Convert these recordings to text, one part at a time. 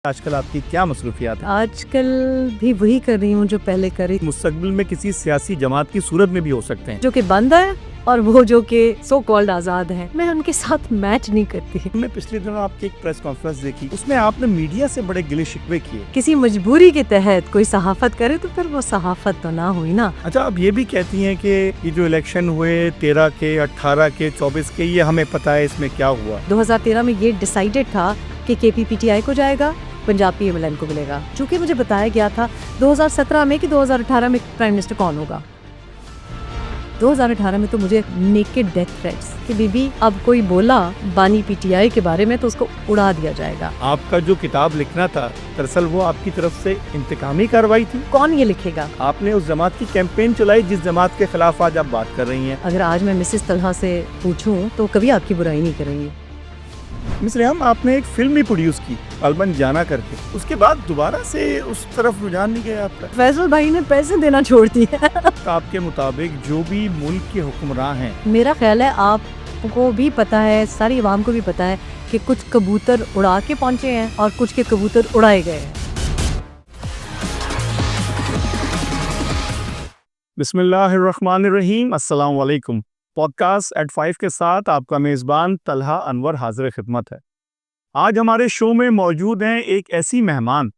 आजकल आपकी क्या मसरूफियात हैं? आजकल भी वही कर रही हूँ जो पहले करी, मुस्तकबिल में किसी सियासी जमात की सूरत में भी हो सकते हैं। जो कि बंद है और वो जो कि सो कॉल्ड आज़ाद है। मैं उनके साथ मैच नहीं करती। हमने पिछले दिनों आपकी एक प्रेस कॉन्फ्रेंस देखी, उसमें आपने मीडिया से बड़े गिले शिकवे किए। किसी मजबूरी के तहत कोई सहाफत करे तो फिर वो सहाफत तो ना हुई ना। अच्छा, आप ये भी कहती हैं कि ये जो इलेक्शन हुए 13 के, 18 के, 24 के, ये हमें पता है इसमें क्या हुआ। 2013 में ये डिसाइडेड था कि KPPTI को जाएगा, पंजाब PMLN को मिलेगा। चूँकि मुझे बताया गया था 2017 में कि 2018 में प्राइम मिनिस्टर कौन होगा। 2018 में तो मुझे नेकेड डेथ थ्रेट्स कि बीबी अब कोई बोला बानी PTI के बारे में तो उसको उड़ा दिया जाएगा। आपका जो किताब लिखना था, दरअसल वो आपकी तरफ से इंतकामी कार्रवाई थी। कौन ये लिखेगा? आपने उस जमात की कैंपेन चलाई जिस जमात के खिलाफ आज आप बात कर रही हैं। अगर आज मैं मिसेस तलहा से पूछूं तो कभी आपकी बुराई नहीं करेंगी। मिस रेहम, आपने एक फिल्म भी प्रोड्यूस की अलबन जाना करके, उसके बाद दोबारा से उस तरफ रुझान नहीं गया आपका? फैसल भाई ने पैसे देना छोड़ दिया। आपके मुताबिक जो भी मुल्क के हुक्मरान हैं, मेरा ख्याल है आपको भी पता है, सारी आवाम को भी पता है कि कुछ कबूतर उड़ा के पहुंचे हैं और कुछ के कबूतर उड़ाए गए हैं। बिस्मिल्लाहिर्रहमानिर्रहीम, अस्सलाम वालेकुम। पॉडकास्ट एट 5 के साथ आपका मेज़बान तलहा अनवर हाजिर खिदमत है। आज हमारे शो में मौजूद हैं एक ऐसी मेहमान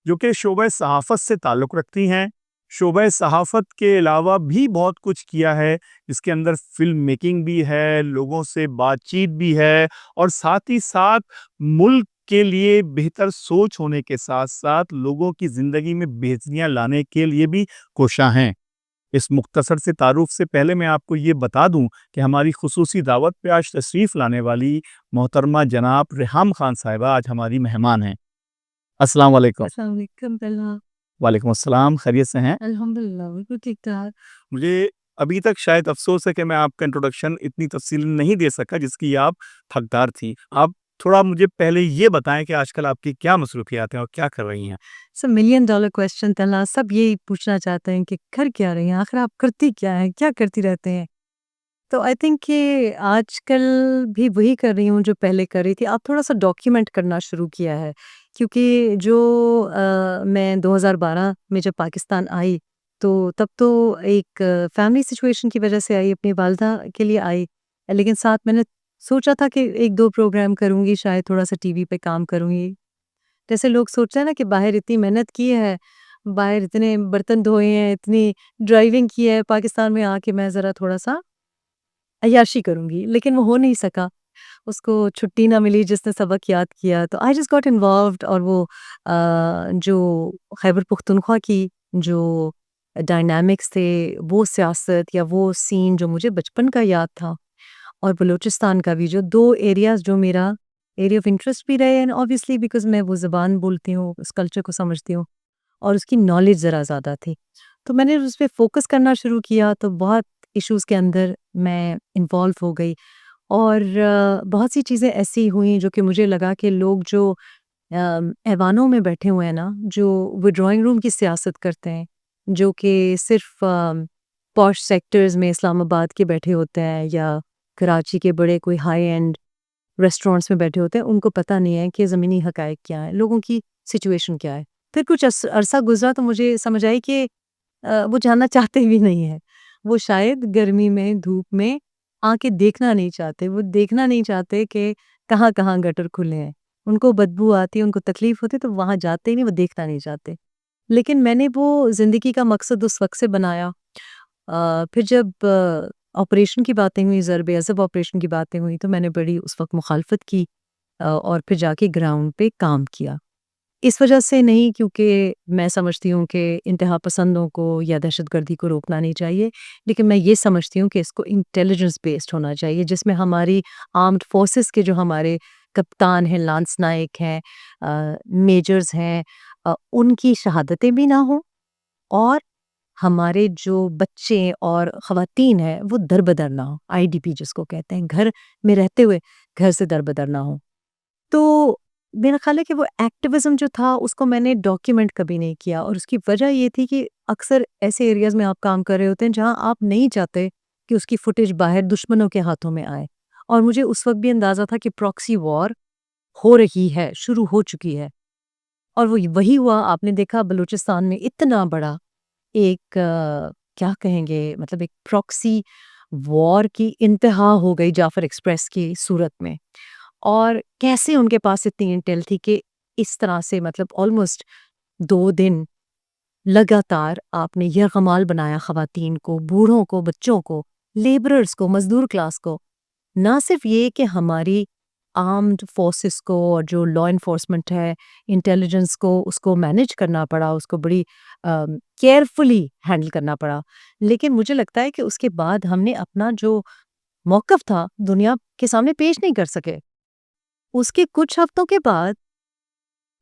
जो कि शोबे सहाफ़त से ताल्लुक़ रखती हैं। शोबे सहाफ़त के अलावा भी बहुत कुछ किया है, जिसके अंदर फ़िल्म मेकिंग भी है, लोगों से बातचीत भी है और साथ ही साथ मुल्क के लिए बेहतर सोच होने के साथ साथ लोगों की ज़िंदगी में बेहतरियाँ लाने के लिए भी कोशां हैं। इस मुख्तसर से तारुफ से पहले मैं आपको ये बता दूं कि हमारी खुसूसी दावत पे आज तशरीफ़ लाने वाली मोहतरमा जनाब रेहाम खान साहिबा आज हमारी मेहमान हैं। अस्सलाम वालेकुम। अस्सलाम वालेकुम तलहा। वालेकुम अस्सलाम, खैरियत से हैं? अल्हम्दुलिल्लाह बिल्कुल ठीक ठाक। मुझे अभी तक शायद अफ़सोस है कि मैं आपका इंट्रोडक्शन इतनी तफ़सील नहीं दे सका जिसकी आप हकदार थी। आप थोड़ा मुझे पहले ये बताएँ कि आजकल आपकी क्या मसरूफ़ियात हैं और क्या कर रही हैं? सब मिलियन डॉलर क्वेश्चन तलहा, सब यही पूछना चाहते हैं कि कर क्या रही हैं, आखिर आप करती क्या हैं, क्या करती रहते हैं? तो आई थिंक कि आजकल भी वही कर रही हूँ जो पहले कर रही थी। अब थोड़ा-सा डॉक्यूमेंट करना शुरू किया है, क्योंकि जो मैं 2012 में जब पाकिस्तान आई, तो तब तो एक फैमिली सिचुएशन की वजह से आई, अपनी वालिदा के लिए आई। लेकिन साथ मैंने सोचा था कि 1-2 प्रोग्राम करूँगी, शायद थोड़ा-सा टीवी पे काम करूँगी। जैसे लोग सोचते हैं ना कि बाहर इतनी मेहनत की है, बाहर इतने बर्तन धोए हैं, इतनी ड्राइविंग की है, पाकिस्तान में आके मैं ज़रा थोड़ा-सा अय्याशी करूँगी, लेकिन वो हो नहीं सका। उसको छुट्टी ना मिली जिसने सबक याद किया, तो आई जस्ट गॉट इन्वॉल्व्ड और वो जो खैबर पख्तूनख्वा की जो डायनामिक्स थे, वो सियासत या वो सीन जो मुझे बचपन का याद था और बलूचिस्तान का भी, जो 2 एरियाज़ जो मेरा एरिया ऑफ इंटरेस्ट भी रहे एंड ऑब्वियसली बिकॉज़ मैं वो ज़बान बोलती हूँ, उस कल्चर को समझती हूँ और उसकी नॉलेज ज़रा ज़्यादा थी। तो मैंने उस पे फ़ोकस करना शुरू किया, तो बहुत इश्यूज़ के अंदर मैं इन्वॉल्व हो गई और बहुत सी चीज़ें ऐसी हुई जो कि मुझे लगा कि लोग जो ऐवानों में बैठे हुए हैं ना, जो वो ड्राइंग रूम की सियासत करते हैं, जो कि सिर्फ़ पॉश सेक्टर्स में इस्लामाबाद के बैठे होते हैं या कराची के बड़े कोई हाई एंड रेस्टोरेंट्स में बैठे होते हैं, उनको पता नहीं है कि ज़मीनी हक़ाइक़ क्या है, लोगों की सिचुएशन क्या है। फिर कुछ अरसा गुज़रा तो मुझे समझ आई कि वो जानना चाहते भी नहीं हैं। वो शायद गर्मी में, धूप में आके देखना नहीं चाहते। वो देखना नहीं चाहते कि कहाँ-कहाँ गटर खुले हैं। उनको बदबू आती है, उनको तकलीफ़ होती है, तो वहाँ जाते ही नहीं, वो देखना नहीं चाहते। लेकिन मैंने वो ज़िंदगी का मकसद उस वक़्त से बनाया। फिर जब ऑपरेशन की बातें हुई, ज़र्ब-ए-अज़ब ऑपरेशन की बातें हुई, तो मैंने बड़ी उस वक़्त मुखालफ़त की और फिर जाके ग्राउंड पे काम किया। इस वजह से नहीं, क्योंकि मैं समझती हूँ कि इंतहा पसंदों को या दहशतगर्दी को रोकना नहीं चाहिए, लेकिन मैं ये समझती हूँ कि इसको इंटेलिजेंस बेस्ड होना चाहिए, जिसमें हमारी आर्म्ड फोर्सेस के जो हमारे कप्तान हैं, लांस नायक हैं, मेजर्स हैं, उनकी शहादतें भी ना हों और हमारे जो बच्चे और ख़वातीन हैं, वो दर-बदर ना हों। IDP जिसको कहते हैं, घर में रहते हुए घर से दर-बदर ना हों। तो मेरा ख़्याल है कि वो एक्टिविज़्म जो था उसको मैंने डॉक्यूमेंट कभी नहीं किया और उसकी वजह ये थी कि अक्सर ऐसे एरियाज़ में आप काम कर रहे होते हैं जहाँ आप नहीं चाहते कि उसकी फुटेज बाहर दुश्मनों के हाथों में आए। और मुझे उस वक़्त भी अंदाज़ा था कि प्रॉक्सी वॉर हो रही है, शुरू हो चुकी है। और वो वही हुआ। आपने देखा बलूचिस्तान में इतना बड़ा एक क्या कहेंगे, मतलब एक प्रॉक्सी वॉर की इंतहा हो गई जाफर एक्सप्रेस की सूरत में। और कैसे उनके पास इतनी इंटेल थी कि इस तरह से मतलब ऑलमोस्ट 2 दिन लगातार आपने यरगमाल बनाया ख़वातीन को, बूढ़ों को, बच्चों को, लेबरर्स को, मज़दूर क्लास को। ना सिर्फ ये कि हमारी आर्म्ड फोर्सेस को और जो लॉ एनफोर्समेंट है, इंटेलिजेंस को, उसको मैनेज करना पड़ा, उसको बड़ी केयरफुली हैंडल करना पड़ा। लेकिन मुझे लगता है कि उसके बाद हमने अपना जो मौक़िफ़ था, दुनिया के सामने पेश नहीं कर सके। उसके कुछ हफ्तों के बाद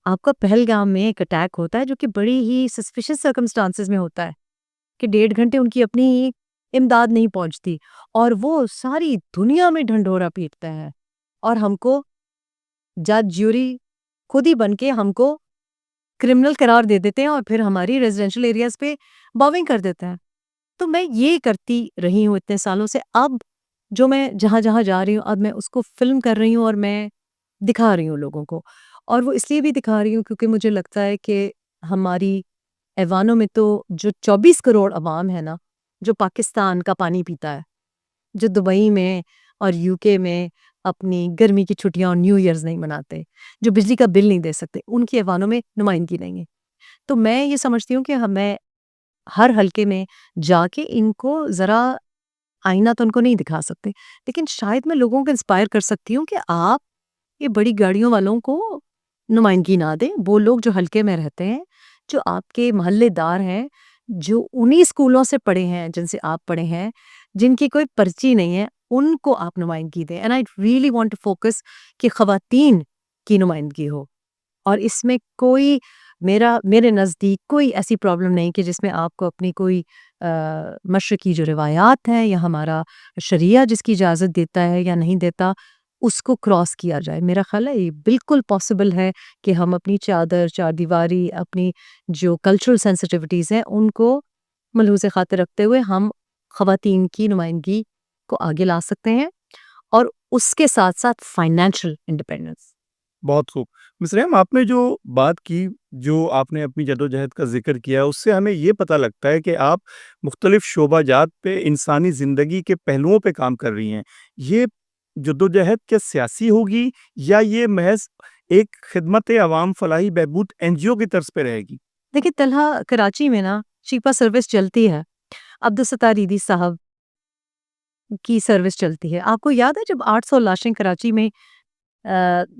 आपका पहलगाम में एक अटैक होता है, जो कि बड़ी ही सस्पिशियस सर्कमस्टांसेस में होता है, कि 1.5 घंटे उनकी अपनी इमदाद नहीं पहुंचती और वो सारी दुनिया में ढंढोरा पीटते हैं और हमको जज ज्यूरी खुद ही बन के हमको क्रिमिनल करार दे देते हैं और फिर हमारी रेजिडेंशियल एरियाज पे बॉम्बिंग कर देते हैं। तो मैं ये करती रही हूँ इतने सालों से। अब जो मैं जहाँ जहाँ जा रही हूँ, अब मैं उसको फिल्म कर रही हूँ और मैं दिखा रही हूँ लोगों को। और वो इसलिए भी दिखा रही हूँ क्योंकि मुझे लगता है कि हमारी ऐवानों में तो जो 24 करोड़ अवाम है ना, जो पाकिस्तान का पानी पीता है, जो दुबई में और यूके में अपनी गर्मी की छुट्टियां और न्यू ईयर्स नहीं मनाते, जो बिजली का बिल नहीं दे सकते, उनकी ऐवानों में नुमाइंदगी नहीं है। तो मैं ये समझती हूँ कि हमें हर हलके में जाके इनको ज़रा आईना तो उनको नहीं दिखा सकते, लेकिन शायद मैं लोगों को इंस्पायर कर सकती हूँ कि आप ये बड़ी गाड़ियों वालों को नुमाइंदगी ना दें। वो लोग जो हलके में रहते हैं, जो आपके मोहल्लेदार हैं, जो उन्हीं स्कूलों से पढ़े हैं जिनसे आप पढ़े हैं, जिनकी कोई पर्ची नहीं है, उनको आप नुमाइंदगी दें। And I really want to focus कि ख़वातीन की नुमाइंदगी हो। और इसमें कोई मेरे नज़दीक कोई ऐसी प्रॉब्लम नहीं कि जिसमें आपको अपनी कोई मशरक़ी जो रिवायात हैं या हमारा शरिया जिसकी इजाज़त देता है या नहीं देता, उसको क्रॉस किया जाए। मेरा ख़्याल है ये बिल्कुल पॉसिबल है कि हम अपनी चादर, चारदीवारी, अपनी जो कल्चरल सेंसिटिविटीज़ हैं, उनको मलहूज़ ख़ातिर रखते हुए हम ख़वातीन की नुमाइंदगी को आगे ला सकते हैं और उसके साथ-साथ फाइनेंशियल इंडिपेंडेंस। बहुत खूब। मिस रेहम, आपने जो बात की, जो आपने अपनी जद्दोजहद का ज़िक्र किया, उससे हमें ये पता लगता है कि आप मुख्तलिफ़ शोबाजात पे इंसानी ज़िंदगी के पहलुओं पे काम कर रही हैं। ये जद्दोजहद क्या सियासी होगी या ये महज़ एक खिदमत अवाम फलाही बहबूद एनजीओ की तर्ज पे रहेगी? देखिए तलहा, कराची में ना शिपा सर्विस चलती है। अब्दुल सत्तार ईदी साहब की सर्विस चलती है। आपको याद है जब 800 लाशें कराची में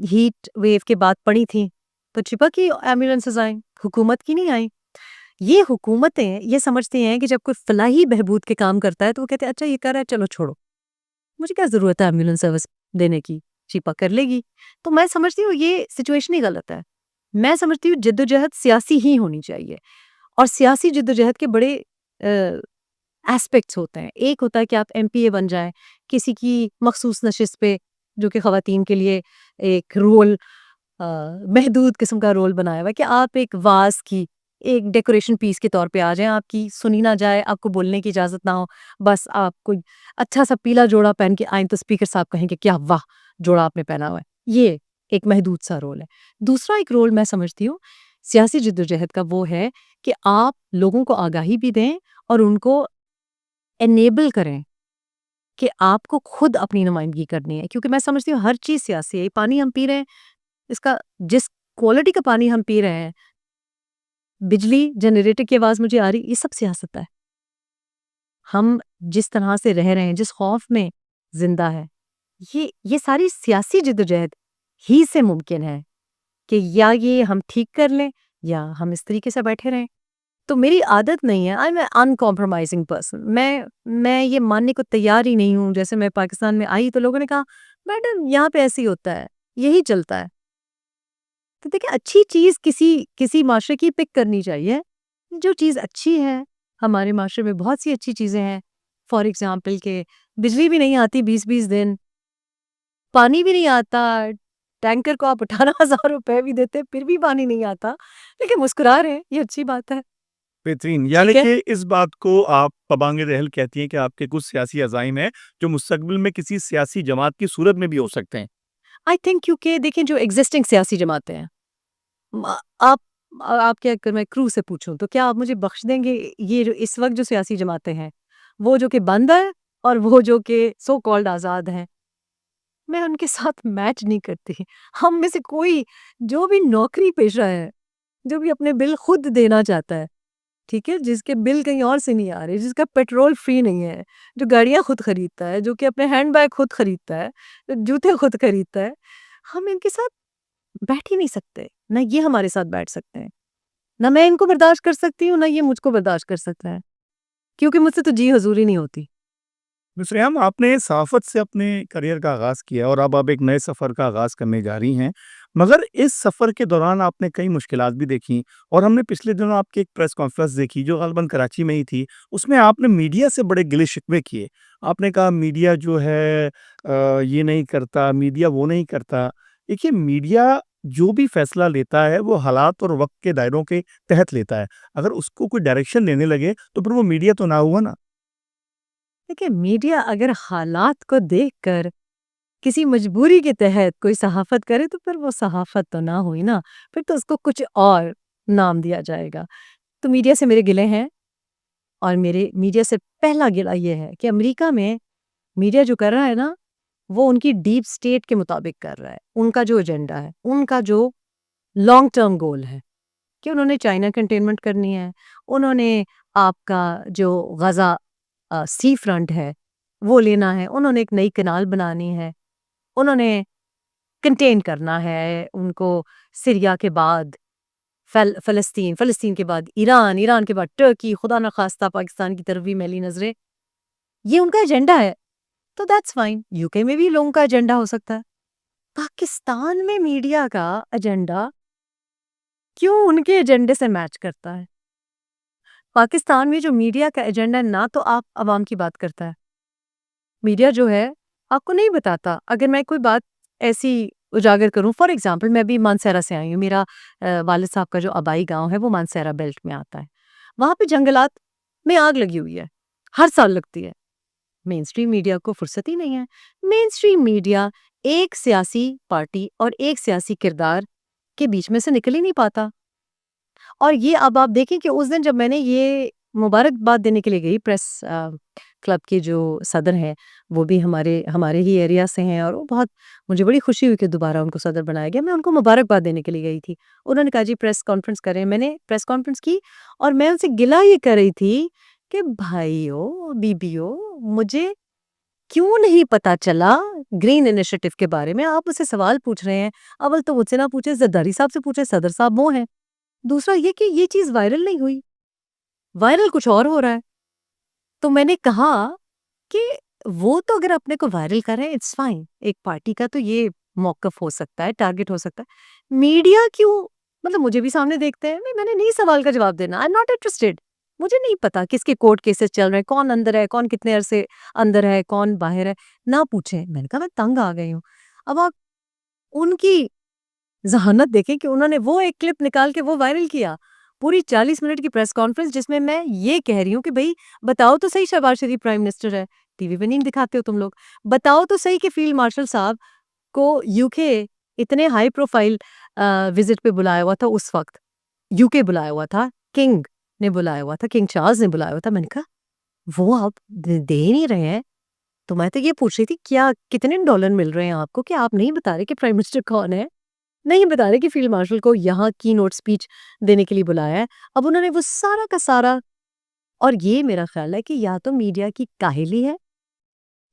हीट वेव के बाद पड़ी थी, तो शिपा की एम्बुलेंसेस आई, हुकूमत की नहीं आई। ये हुकूमतें ये समझती हैं कि जब कोई फलाही बहबूद के काम करता है तो वो कहते हैं अच्छा ये कर रहा है, चलो छोड़ो, मुझे क्या ज़रूरत है एम्बुलेंस सर्विस देने की, शिपा कर लेगी। तो मैं समझती हूँ ये सिचुएशन ही गलत है। मैं समझती हूँ जद्दोजहद सियासी ही होनी चाहिए और सियासी जद्दोजहद के बड़े एस्पेक्ट्स होते हैं। एक होता है कि आप एमपीए बन जाएँ, किसी की मखसूस नशिस्त पे, जो कि ख़वातीन के लिए एक रोल महदूद किस्म का रोल बनाया हुआ है कि आप एक वाज़ की, एक डेकोरेशन पीस के तौर पे आ जाएँ, आपकी सुनी ना जाए, आपको बोलने की इजाज़त ना हो, बस आप कोई अच्छा-सा पीला जोड़ा पहन के आएँ तो स्पीकर साहब कहेंगे, "क्या वाह! जोड़ा आपने पहना हुआ है।" ये एक महदूद-सा रोल है। दूसरा एक रोल मैं समझती हूँ, सियासी जद्दोजहद का वो है कि आप लोगों को आगाही भी दें और उनको एनेबल करें कि आपको खुद अपनी नुमाइंदगी करनी है। क्योंकि मैं समझती हूँ हर चीज़ सियासी है। ये पानी हम पी रहे हैं, इसका जिस क्वालिटी का पानी हम पी रहे हैं, बिजली जनरेटर की आवाज़ मुझे आ रही, ये सब सियासत है। हम जिस तरह से रह रहे हैं, जिस खौफ में ज़िंदा है, ये सारी सियासी जद्दोजहद ही से मुमकिन है कि या ये हम ठीक कर लें या हम इस तरीके से बैठे रहें। तो मेरी आदत नहीं है, आई एम अनकॉम्प्रोमाइजिंग पर्सन। मैं ये मानने को तैयार ही नहीं हूँ। जैसे मैं पाकिस्तान में आई तो लोगों ने कहा, मैडम यहाँ पे ऐसे ही होता है, यही चलता है। तो देखिए अच्छी चीज़ किसी किसी माशरे की पिक करनी चाहिए। जो चीज़ अच्छी है, हमारे माशरे में बहुत सी अच्छी चीज़ें हैं। फॉर एग्ज़ाम्पल के बिजली भी नहीं आती 20-20 दिन, पानी भी नहीं आता, टैंकर को आप 18,000 रुपए भी देते, फिर भी पानी नहीं आता, लेकिन मुस्कुरा रहे हैं, ये अच्छी बात है। बेहतरीन। यानी ठीक है? कि इस बात को आप पबांग रहल कहती हैं कि आपके कुछ सियासी अज़ाइम हैं, जो मुस्तक़बिल में किसी सियासी जमात की सूरत में भी हो सकते हैं। आई थिंक क्योंकि देखिए जो एग्जिस्टिंग सियासी जमातें हैं, म आप आप क्या, अगर मैं क्रू से पूछूँ तो क्या आप मुझे बख्श देंगे ये जो इस वक़्त जो सियासी जमातें हैं, वो जो कि बंद है और वो जो कि सो कॉल्ड आज़ाद हैं? मैं उनके साथ मैच नहीं करती। हम में से कोई जो भी नौकरी पेशा है, जो भी अपने बिल खुद देना चाहता है, ठीक है? जिसके बिल कहीं और से नहीं आ रहे, जिसका पेट्रोल फ्री नहीं है, जो गाड़ियाँ खुद खरीदता है, जो कि अपने हैंडबैग खुद खरीदता है, जूते खुद खरीदता है, हम इनके साथ बैठ ही नहीं सकते। ना ये हमारे साथ बैठ सकते हैं, ना मैं इनको बर्दाश्त कर सकती हूँ, ना ये मुझको बर्दाश्त कर सकता है, क्योंकि मुझसे तो जी हज़ूरी नहीं होती। मिस्र आपने सहाफ़त से अपने करियर का आगाज़ किया और अब आप एक नए सफ़र का आगाज़ करने जा रही हैं। मगर इस सफ़र के दौरान आपने कई मुश्किलात भी देखी और हमने पिछले दिनों आपकी एक प्रेस कॉन्फ्रेंस देखी जो ग़ालिबन कराची में ही थी। उसमें आपने मीडिया से बड़े गिले-शिकवे किए। आपने कहा मीडिया जो है ये नहीं करता, मीडिया वो नहीं करता। देखिए मीडिया जो भी फ़ैसला लेता है वो हालात और वक़्त के दायरों के तहत लेता है। अगर उसको कोई डायरेक्शन देने लगे तो फिर वो मीडिया तो ना हुआ ना। देखिए, मीडिया अगर हालात को देखकर किसी मजबूरी के तहत कोई सहाफ़त करे तो फिर वो सहाफ़त तो ना हुई ना, फिर तो उसको कुछ और नाम दिया जाएगा। तो मीडिया से मेरे गिले हैं, और मेरे मीडिया से पहला गिला ये है कि अमेरिका में मीडिया जो कर रहा है ना, वो उनकी डीप स्टेट के मुताबिक कर रहा है। उनका जो एजेंडा है, उनका जो लॉन्ग टर्म गोल है कि उन्होंने चाइना कंटेनमेंट करनी है, उन्होंने आपका जो गज़ा सी फ्रंट है, वो लेना है, उन्होंने एक नई कैनाल बनानी है, उन्होंने कंटेन करना है उनको सीरिया के बाद फ़लस्तीन, फ़लस्तीन के बाद ईरान, ईरान के बाद टर्की, खुदा ना ख़ास्ता पाकिस्तान की तरफ भी मैली नज़रें। ये उनका एजेंडा है, तो दैट्स फाइन। यूके में भी लोगों का एजेंडा हो सकता है। पाकिस्तान में मीडिया का एजेंडा क्यों उनके एजेंडे से मैच करता है? पाकिस्तान में जो मीडिया का एजेंडा है, ना तो आप अवाम की बात करता है। मीडिया जो है, आपको नहीं बताता। अगर मैं कोई बात ऐसी उजागर करूँ, फॉर एग्ज़ाम्पल मैं भी मानसेरा से आई हूँ। मेरा वालिद साहब का जो आबाई गाँव है, वो मानसेरा बेल्ट में आता है। वहाँ पे जंगलात में आग लगी हुई है, हर साल लगती है। मेन स्ट्रीम मीडिया को फुर्सत ही नहीं है। मेन स्ट्रीम मीडिया एक सियासी पार्टी और एक सियासी किरदार के बीच में से निकल ही नहीं पाता। और ये अब आप देखें कि उस दिन जब मैंने ये मुबारकबाद देने के लिए गई, प्रेस क्लब के जो सदर हैं, वो भी हमारे हमारे ही एरिया से हैं, और वो बहुत, मुझे बड़ी खुशी हुई कि दोबारा उनको सदर बनाया गया। मैं उनको मुबारकबाद देने के लिए गई थी। उन्होंने कहा जी प्रेस कॉन्फ्रेंस करें। मैंने प्रेस कॉन्फ्रेंस की और मैं उनसे गिला ये कर रही थी कि भाइयों, बीबियों, मुझे क्यों नहीं पता चला ग्रीन इनिशिएटिव के बारे में? आप मुझसे सवाल पूछ रहे हैं। अव्वल तो मुझसे ना पूछे, ज़रदारी साहब से पूछे, सदर साहब वो हैं। दूसरा ये कि ये चीज़ वायरल नहीं हुई, वायरल कुछ और हो रहा है। तो मैंने कहा कि वो तो अगर अपने को वायरल कर रहे हैं, इट्स फाइन। एक पार्टी का तो ये मौक़िफ़ हो सकता है, टारगेट हो सकता है। मीडिया क्यों, मतलब मुझे भी सामने देखते हैं। नहीं, मैंने नहीं सवाल का जवाब देना। आई एम नॉट इंटरेस्टेड। मुझे नहीं पता किसके कोर्ट केसेस चल रहे हैं, कौन अंदर है, कौन कितने अरसे अंदर है, कौन बाहर है, ना पूछें। मैंने कहा मैं तंग आ गई हूँ। अब आप उनकी ज़हानत देखें कि उन्होंने वो एक क्लिप निकाल के वो वायरल किया। पूरी 40 मिनट की प्रेस कॉन्फ्रेंस जिसमें मैं ये कह रही हूँ कि भई बताओ तो सही, शहबाज शरीफ प्राइम मिनिस्टर है, टीवी पे नहीं दिखाते हो तुम लोग। बताओ तो सही कि फील्ड मार्शल साहब को यूके इतने हाई प्रोफाइल विज़िट पे बुलाया हुआ था उस वक़्त। यूके बुलाया हुआ था, किंग ने बुलाया हुआ था, किंग चार्ल्स ने बुलाया हुआ था। मैंने कहा वो आप दे ही नहीं रहे हैं। तो मैं तो ये पूछ रही थी क्या कितने डॉलर मिल रहे हैं आपको कि आप नहीं बता रहे कि प्राइम मिनिस्टर कौन है? नहीं बता रहे कि फील्ड मार्शल को यहाँ कीनोट स्पीच देने के लिए बुलाया है। अब उन्होंने वो सारा का सारा, और ये मेरा ख़्याल है कि या तो मीडिया की काहिली है,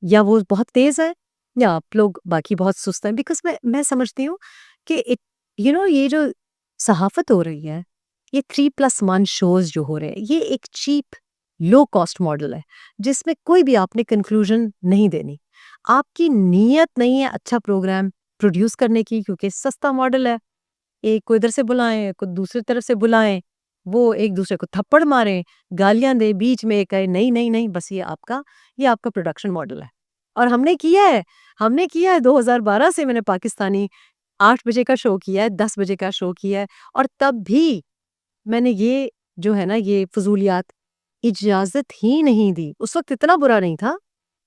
या वो बहुत तेज़ है, या आप लोग बाकी बहुत सुस्त हैं। बिकॉज़ मैं समझती हूँ कि ये जो सहाफ़त हो रही है, ये 3+1 शोज़ जो हो रहे हैं, ये एक चीप लो कॉस्ट मॉडल है, जिसमें कोई भी आपने कंक्लूज़न नहीं देनी। आपकी नीयत नहीं है अच्छा प्रोग्राम प्रोड्यूस करने की, क्योंकि सस्ता मॉडल है। एक को इधर से बुलाएँ, को दूसरी तरफ से बुलाएँ, वो एक-दूसरे को थप्पड़ मारें, गालियाँ दें, बीच में एक कहे नहीं, नहीं, नहीं, बस ये आपका प्रोडक्शन मॉडल है। और हमने किया है 2012 से मैंने पाकिस्तानी 8 बजे का शो किया है, 10 बजे का शो किया है, और तब भी मैंने ये जो है ना, ये फ़ुज़ूलियात इजाज़त ही नहीं दी। उस वक़्त इतना बुरा नहीं था,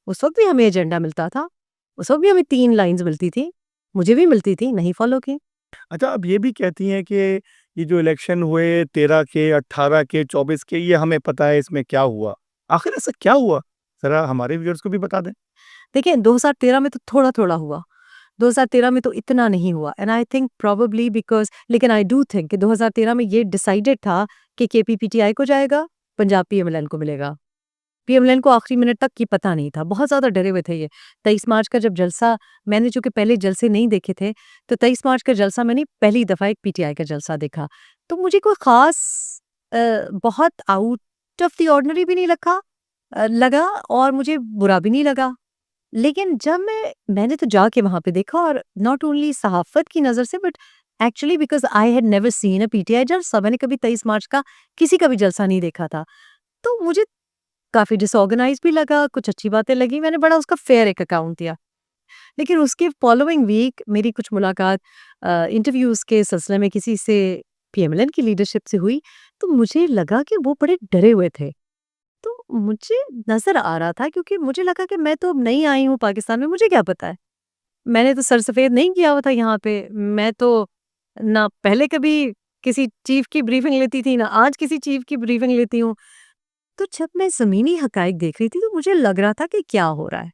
उस वक़्त भी हमें एजेंडा मिलता था, उस वक़्त भी हमें 3 लाइन्स मिलती थी, मुझे भी मिलती थी, नहीं फ़ॉलो की। अच्छा, अब ये भी कहती हैं कि ये जो इलेक्शन हुए 13 के, 18 के, 24 के, ये हमें पता है इसमें क्या हुआ। आखिर ऐसा क्या हुआ? ज़रा हमारे व्यूअर्स को भी बता दें। देखिए 2013 में तो थोड़ा-थोड़ा हुआ। 2013 में तो इतना नहीं हुआ and I think probably because लेकिन आई डू थिंक कि 2013 में ये डिसाइडेड था कि केपी पीटीआई को जाएगा, पंजाब पीएमएलएन को मिलेगा। पीएमएलएन को आखिरी मिनट तक ये पता नहीं था, बहुत ज़्यादा डरे हुए थे ये। 23 मार्च का जब जलसा मैंने चूँकि पहले जलसे नहीं देखे थे, तो 23 मार्च का जलसा मैंने पहली दफ़ा एक पीटीआई का जलसा देखा। तो मुझे कोई ख़ास बहुत आउट ऑफ द ऑर्डिनरी भी नहीं लगा और मुझे बुरा भी नहीं लगा। लेकिन जब मैंने तो जाके वहाँ पे देखा और नॉट ओनली सहाफ़त की नज़र से but actually because I had never seen a PTI जलसा मैंने कभी 23 मार्च का किसी का भी जलसा नहीं देखा था। तो मुझे काफ़ी डिसऑर्गनाइज़ भी लगा, कुछ अच्छी बातें लगी, मैंने बड़ा उसका फ़ेयर एक अकाउंट दिया। लेकिन उसके फॉलोइंग वीक मेरी कुछ मुलाकात इंटरव्यूज़ के सिलसिले में किसी से पीएमएलएन की लीडरशिप से हुई, तो मुझे लगा कि वो बड़े डरे हुए थे। तो मुझे नज़र आ रहा था क्योंकि मुझे लगा कि मैं तो अब नई आई हूँ पाकिस्तान में, मुझे क्या पता है? मैंने तो सर सफ़ेद नहीं किया हुआ था यहाँ पे, मैं तो ना पहले कभी किसी चीफ़ की ब्रीफ़िंग लेती थी, ना आज किसी चीफ़ की ब्रीफ़िंग लेती हूँ। तो जब मैं ज़मीनी हक़ाइक़ देख रही थी तो मुझे लग रहा था कि क्या हो रहा है?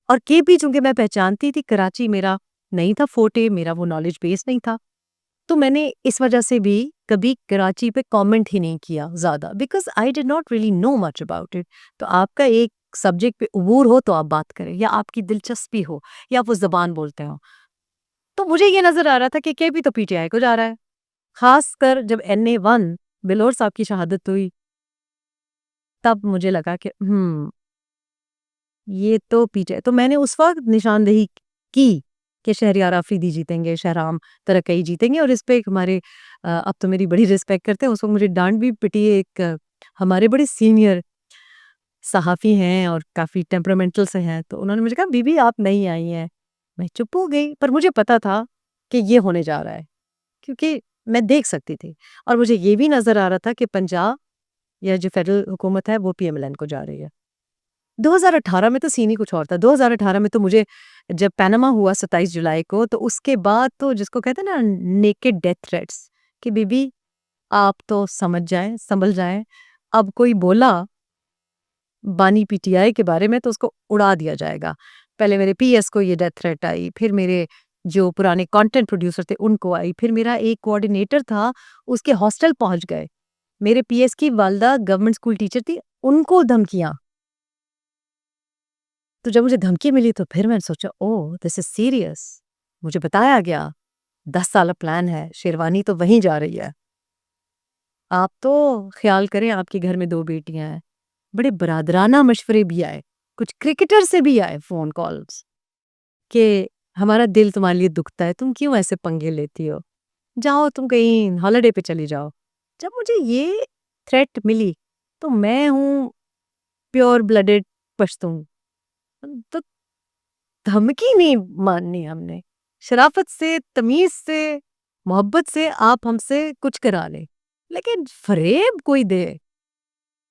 और केपी चूँकि मैं पहचानती थी, कराची मेरा नहीं था फ़ोर्टे, मेरा वो नॉलेज बेस नहीं था। तो मैंने इस वजह से भी कभी कराची पे कमेंट ही नहीं किया ज़्यादा because I did not really know much about it. तो आपका एक सब्जेक्ट पे उबूर हो तो आप बात करें या आपकी दिलचस्पी हो या आप वो ज़बान बोलते हो। तो मुझे ये नज़र आ रहा था कि केपी तो पीटीआई को जा रहा है। ख़ासकर जब एनए 1 बिलौर साहब की शहादत हुई, तब मुझे लगा कि ये तो पीटीआई तो मैंने उस वक़्त निशानदेही की कि शहरयार आफरीदी जीतेंगे, शहराम तरक्कई जीतेंगे और इस पे एक हमारे अब तो मेरी बड़ी रिस्पेक्ट करते हैं, उस वक़्त मुझे डाँट भी पिटी एक हमारे बड़े सीनियर सहाफ़ी हैं और काफ़ी टेम्परामेंटल से हैं, तो उन्होंने मुझे कहा, "बीबी आप नई आई हैं।" मैं चुप हो गई, पर मुझे पता था कि ये होने जा रहा है, क्योंकि मैं देख सकती थी और मुझे ये भी नज़र आ रहा था कि पंजाब या जो फेडरल हुकूमत है, वो पीएमएलएन को जा रही है। 2018 में तो सीन ही कुछ और था। 2018 में तो मुझे जब पनामा हुआ 27 जुलाई को, तो उसके बाद तो जिसको कहते हैं ना नेकेड डेथ थ्रेट्स कि बीबी आप तो समझ जाएँ, संभल जाएँ। अब कोई बोला बानी पीटीआई के बारे में तो उसको उड़ा दिया जाएगा। पहले मेरे पीएस को ये डेथ थ्रेट आई, फिर मेरे जो पुराने कंटेंट प्रोड्यूसर थे उनको आई, फिर मेरा एक कोऑर्डिनेटर था उसके हॉस्टल पहुँच गए। मेरे पीएस की वालदा गवर्नमेंट स्कूल टीचर थी, उनको धमकियाँ। तो जब मुझे धमकी मिली तो फिर मैंने सोचा ओह! This is serious. मुझे बताया गया 10 साला प्लान है, शेरवानी तो वहीं जा रही है। आप तो ख़्याल करें आपके घर में 2 बेटियाँ हैं। बड़े बरादराना मशवरे भी आए, कुछ क्रिकेटर से भी आए फ़ोन कॉल्स कि हमारा दिल तुम्हारे लिए दुखता है, तुम क्यों ऐसे पंगे लेती हो? जाओ तुम कहीं हॉलिडे पे चली जाओ। जब मुझे ये थ्रेट मिली, तो मैं हूँ प्योर ब्लडेड पश्तून। तो धमकी नहीं माननी हमने। शराफ़त से, तमीज़ से, मोहब्बत से आप हमसे कुछ करा लें। लेकिन फ़रेब कोई दे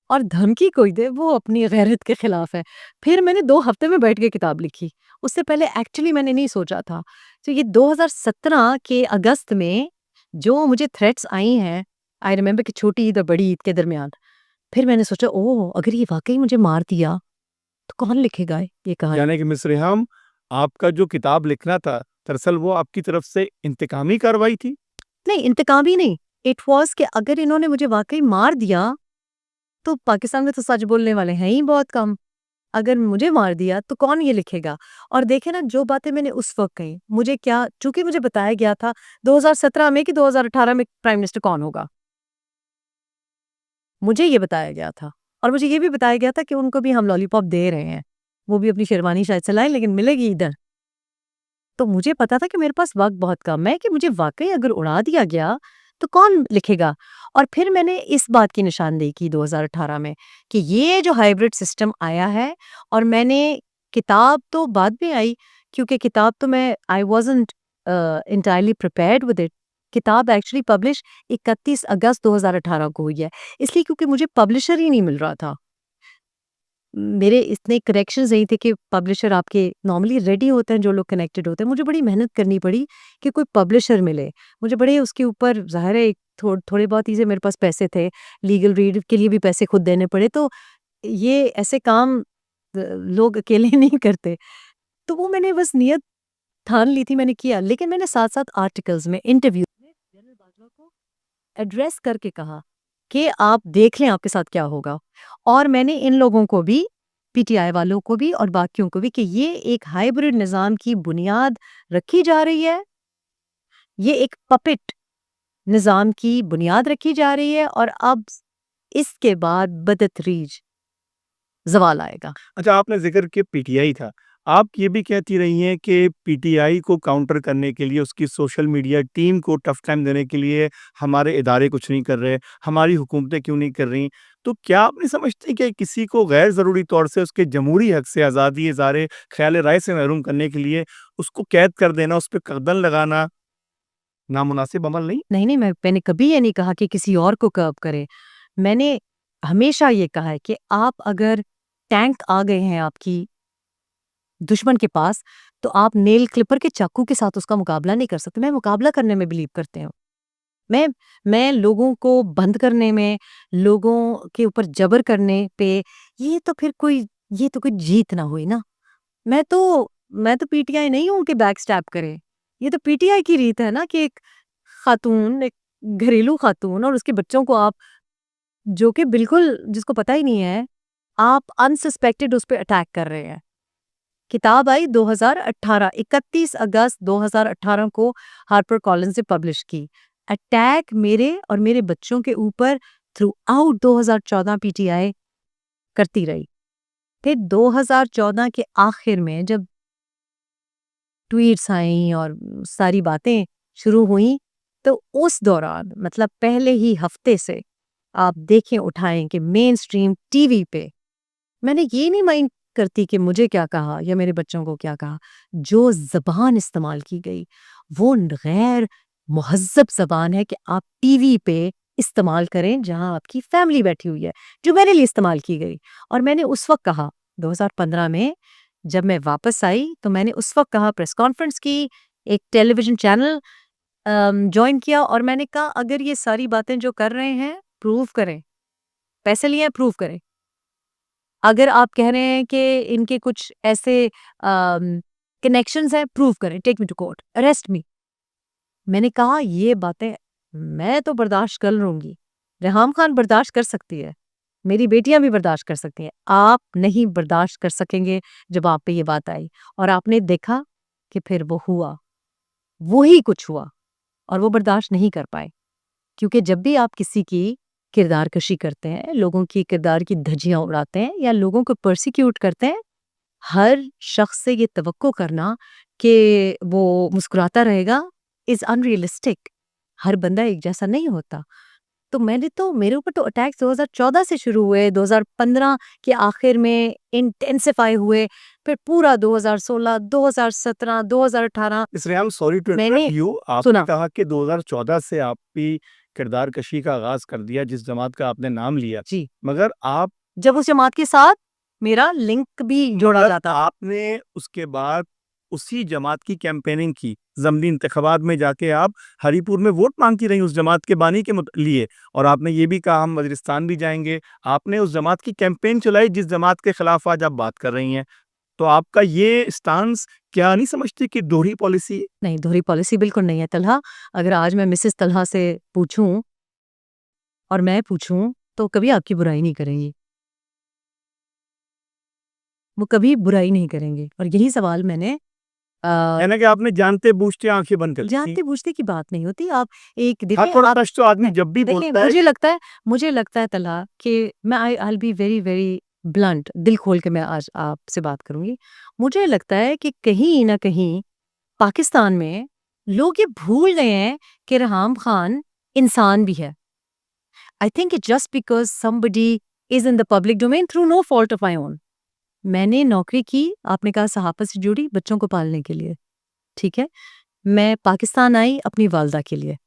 और धमकी कोई दे वो अपनी गैरत के खिलाफ है। फिर मैंने 2 हफ्ते में बैठ के किताब लिखी। उससे पहले एक्चुअली मैंने नहीं सोचा था। तो ये 2017 के अगस्त में जो मुझे थ्रेट्स आई हैं, आई रिमेंबर कि छोटी ईद और बड़ी ईद के दरमियान। फिर मैंने सोचा ओह! अगर ये वाक़ई मुझे मार दिया, तो कौन लिखेगा ये कहानी? यानी कि मिस रेहम, आपका जो किताब लिखना था, दरअसल वो आपकी तरफ से इंतकामी कार्रवाई थी? नहीं, इंतकामी नहीं। इट वाज़ कि अगर इन्होंने मुझे वाक़ई मार दिया, तो पाकिस्तान में तो सच बोलने वाले हैं ही बहुत कम। अगर मुझे मार दिया तो कौन ये लिखेगा? और देखिए ना जो बातें मैंने उस वक़्त कही, मुझे क्या चूँकि मुझे बताया गया था 2017 में कि 2018 में प्राइम मिनिस्टर कौन होगा। मुझे ये बताया गया था और मुझे ये भी बताया गया था कि उनको भी हम लॉलीपॉप दे रहे हैं। वो भी अपनी शेरवानी शायद से लाएँ लेकिन मिलेगी इधर। तो मुझे पता था कि मेरे पास वक़्त बहुत कम है कि मुझे वाक़ई अगर उड़ा दिया गया, तो कौन लिखेगा? और फिर मैंने इस बात की निशानदेही की 2018 में कि ये जो हाइब्रिड सिस्टम आया है और मैंने किताब तो बाद में आई क्योंकि किताब तो मैं I wasn't entirely prepared with it. किताब एक्चुअली पब्लिश 31 अगस्त 2018 को हुई है। इसलिए क्योंकि मुझे पब्लिशर ही नहीं मिल रहा था। मेरे इतने कनेक्शंस नहीं थे कि पब्लिशर आपके नॉर्मली रेडी होते हैं जो लोग कनेक्टेड होते हैं। मुझे बड़ी मेहनत करनी पड़ी कि कोई पब्लिशर मिले। मुझे बड़े उसके ऊपर ज़ाहिर है एक थोड़े बहुत चीज़ें मेरे पास पैसे थे, लीगल रीड के लिए भी पैसे खुद देने पड़े। तो ये ऐसे काम लोग अकेले नहीं करते। तो वो मैंने बस नियत ठान ली थी, मैंने किया। लेकिन मैंने साथ-साथ आर्टिकल्स में, इंटरव्यू में जनरल बाजवा को एड्रेस करके कहा कि आप देख लें आपके साथ क्या होगा। और मैंने इन लोगों को भी, पीटीआई वालों को भी और बाकियों को भी, कि ये एक हाइब्रिड निज़ाम की बुनियाद रखी जा रही है, ये एक पपेट निज़ाम की बुनियाद रखी जा रही है और अब इसके बाद बदतरीज ज़वाल आएगा। अच्छा, आपने ज़िक्र किया पीटीआई था। आप ये भी कहती रही हैं कि पीटीआई को काउंटर करने के लिए, उसकी सोशल मीडिया टीम को टफ टाइम देने के लिए हमारे इदारे कुछ नहीं कर रहे, हमारी हुकूमतें क्यों नहीं कर रहीं? तो क्या आप नहीं समझती कि किसी को गैर ज़रूरी तौर से उसके जमहूरी हक से, आज़ादी इज़हारे ख़याल राय से महरूम करने के लिए उसको कैद कर देना, उस पे कदम लगाना नामुनासिब अमल नहीं? नहीं, मैंने कभी ये नहीं कहा कि किसी और को कर्व करें। मैंने हमेशा ये कहा है कि आप अगर टैंक आ गए हैं आपकी दुश्मन के पास, तो आप नेल क्लिपर के चाकू के साथ उसका मुकाबला नहीं कर सकते। मैं मुकाबला करने में बिलीव करती हूँ। मैं लोगों को बंद करने में, लोगों के ऊपर जबर करने पे, ये तो कोई जीत ना हुई ना। मैं तो पीटीआई नहीं हूँ कि बैक स्टैब करे। ये तो पीटीआई की रीत है ना कि एक खातून, एक घरेलू खातून और उसके बच्चों को आप, जो कि बिल्कुल जिसको पता ही नहीं है, आप अनसस्पेक्टेड उस पे अटैक कर रहे हैं। किताब आई 2018, 31 अगस्त 2018 को हार्पर कॉलिन्स ने पब्लिश की। अटैक मेरे और मेरे बच्चों के ऊपर थ्रू आउट 2014 पीटीआई करती रही। फिर 2014 के आखिर में जब ट्वीट्स आई और सारी बातें शुरू हुई, तो उस दौरान, मतलब पहले ही हफ्ते से आप देखें उठाएं कि मेन स्ट्रीम टीवी पे, मैंने ये नहीं माइंड करती कि मुझे क्या कहा या मेरे बच्चों को क्या कहा। जो ज़बान इस्तेमाल की गई, वो गैर मुहज़्ज़ब ज़बान है कि आप टीवी पे इस्तेमाल करें जहां आपकी फैमिली बैठी हुई है, जो मेरे लिए इस्तेमाल की गई। और मैंने उस वक्त कहा, 2015 में जब मैं वापस आई, तो मैंने उस वक्त कहा, प्रेस कॉन्फ्रेंस की, एक टेलीविज़न चैनल जॉइन किया और मैंने कहा अगर ये सारी बातें जो कर रहे हैं प्रूव करें, पैसे लिए हैं प्रूव करें। अगर आप कह रहे हैं कि इनके कुछ ऐसे कनेक्शंस हैं, प्रूव करें, take me to court, arrest me. मैंने कहा ये बातें मैं तो बर्दाश्त कर लूंगी, रेहाम खान बर्दाश्त कर सकती है, मेरी बेटियां भी बर्दाश्त कर सकती हैं, आप नहीं बर्दाश्त कर सकेंगे जब आप पे ये बात आई। और आपने देखा कि फिर वो हुआ, वही कुछ हुआ और वो बर्दाश्त नहीं कर पाए। क्योंकि जब भी आप किसी की किरदार कशी करते हैं, लोगों की किरदार की धज्जियां उड़ाते हैं या लोगों को पर्सिक्यूट करते हैं, हर शख्स से ये तवक्को करना कि वो मुस्कुराता रहेगा इज अनरियलिस्टिक। हर बंदा एक जैसा नहीं होता। तो मेरे ऊपर तो अटैक्स 2014 से शुरू हुए, 2015 के आखिर में इंटेंसिफाई हुए, फिर पूरा 2016, 2017, 2018 इसलिए आई एम सॉरी टू मैंने इंटरप्ट यू। आपने सुना। कहा कि 2014 से आपकी किरदार कशी का आगाज़ कर दिया, जिस जमात का आपने नाम लिया। जी, मगर आप जब उस जमात के साथ मेरा लिंक भी जोड़ा मगर जाता। आपने उसके बाद उसी जमात की कैंपेनिंग की। ज़मनी इंतख़ाबात में जाके आप हरीपुर में वोट माँगती रहीं उस जमात के बानी के लिए, और आपने ये भी कहा हम वज़ीरिस्तान भी जाएँगे। आपने उस जमात की कैंपेन चलाई जिस जमात के खिलाफ आज आप बात कर रही हैं। तो आपका ये स्टांस क्या नहीं समझती कि दोहरी पॉलिसी है? नहीं, दोहरी पॉलिसी बिल्कुल नहीं है तलहा। अगर आज मैं मिसेस तलहा से पूछूं और मैं पूछूं, तो कभी आपकी बुराई नहीं करेंगी, वो कभी बुराई नहीं करेंगे। और यही सवाल मैंने है ना कि आपने जानते-बूझते आँखें बंद कर ली थी। जानते बूझते की बात नहीं होती। आप एक हाँ, देखिए, थोड़ा आप सच तो आदमी जब भी देखिए, बोलता है। मुझे लगता है तलहा कि मैं I will be very very blunt, दिल खोल के मैं आज आपसे बात करूंगी। मुझे लगता है कि कहीं ना कहीं पाकिस्तान में लोग ये भूल गए हैं कि रेहाम खान इंसान भी है। I think it just because somebody is in the public domain through no fault of my own. मैंने नौकरी की, आपने कहा सहाफत से जुड़ी, बच्चों को पालने के लिए, ठीक है। मैं पाकिस्तान आई अपनी वालदा के लिए,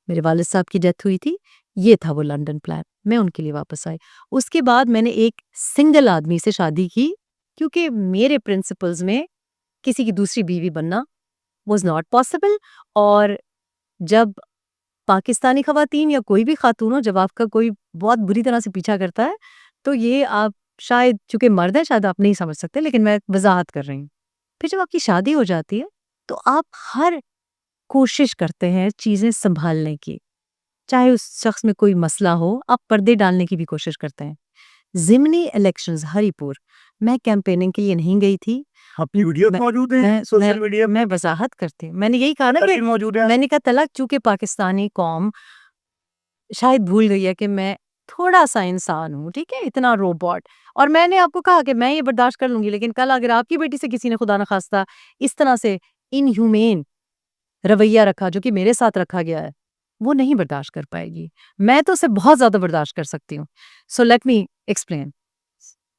मेरे वालिद साहब की डेथ हुई थी। ये था वो लंदन प्लान। मैं उनके लिए वापस आई। उसके बाद मैंने एक सिंगल आदमी से शादी की, क्योंकि मेरे प्रिंसिपल्स में किसी की दूसरी बीवी बनना वाज नॉट पॉसिबल। और जब पाकिस्तानी खवातीन या कोई भी खातून हो, जब आपका कोई बहुत बुरी तरह से पीछा करता है, तो ये आप शायद, चूंकि मर्द है शायद आप नहीं समझ सकते, लेकिन मैं वजाहत कर रही हूँ। फिर जब आपकी शादी हो जाती है तो आप हर कोशिश करते हैं चीजें संभालने की, चाहे उस शख्स में कोई मसला हो, आप पर्दे डालने की भी कोशिश करते हैं। ज़िमनी इलेक्शंस हरीपुर, मैं कैंपेनिंग के लिए नहीं गई थी। अपनी वीडियो मैं मौजूद है मैं सोशल मीडिया मैं वज़ाहत करती हूँ। मैंने यही कहा ना पर कि भी मौजूद है। मैंने कहा तलक, चूँकि पाकिस्तानी कौम शायद भूल गई है कि मैं थोड़ा-सा इंसान हूँ, ठीक है? इतना रोबोट। और मैंने आपको कहा कि मैं ये बर्दाश्त कर लूँगी, लेकिन कल अगर आपकी बेटी से किसी ने खुदा न खास्ता इस तरह से इनह्यूमेन रवैया रखा जो कि मेरे साथ रखा गया है, वो नहीं बर्दाश्त कर पाएगी। मैं तो उसे बहुत ज़्यादा बर्दाश्त कर सकती हूँ। So let me explain.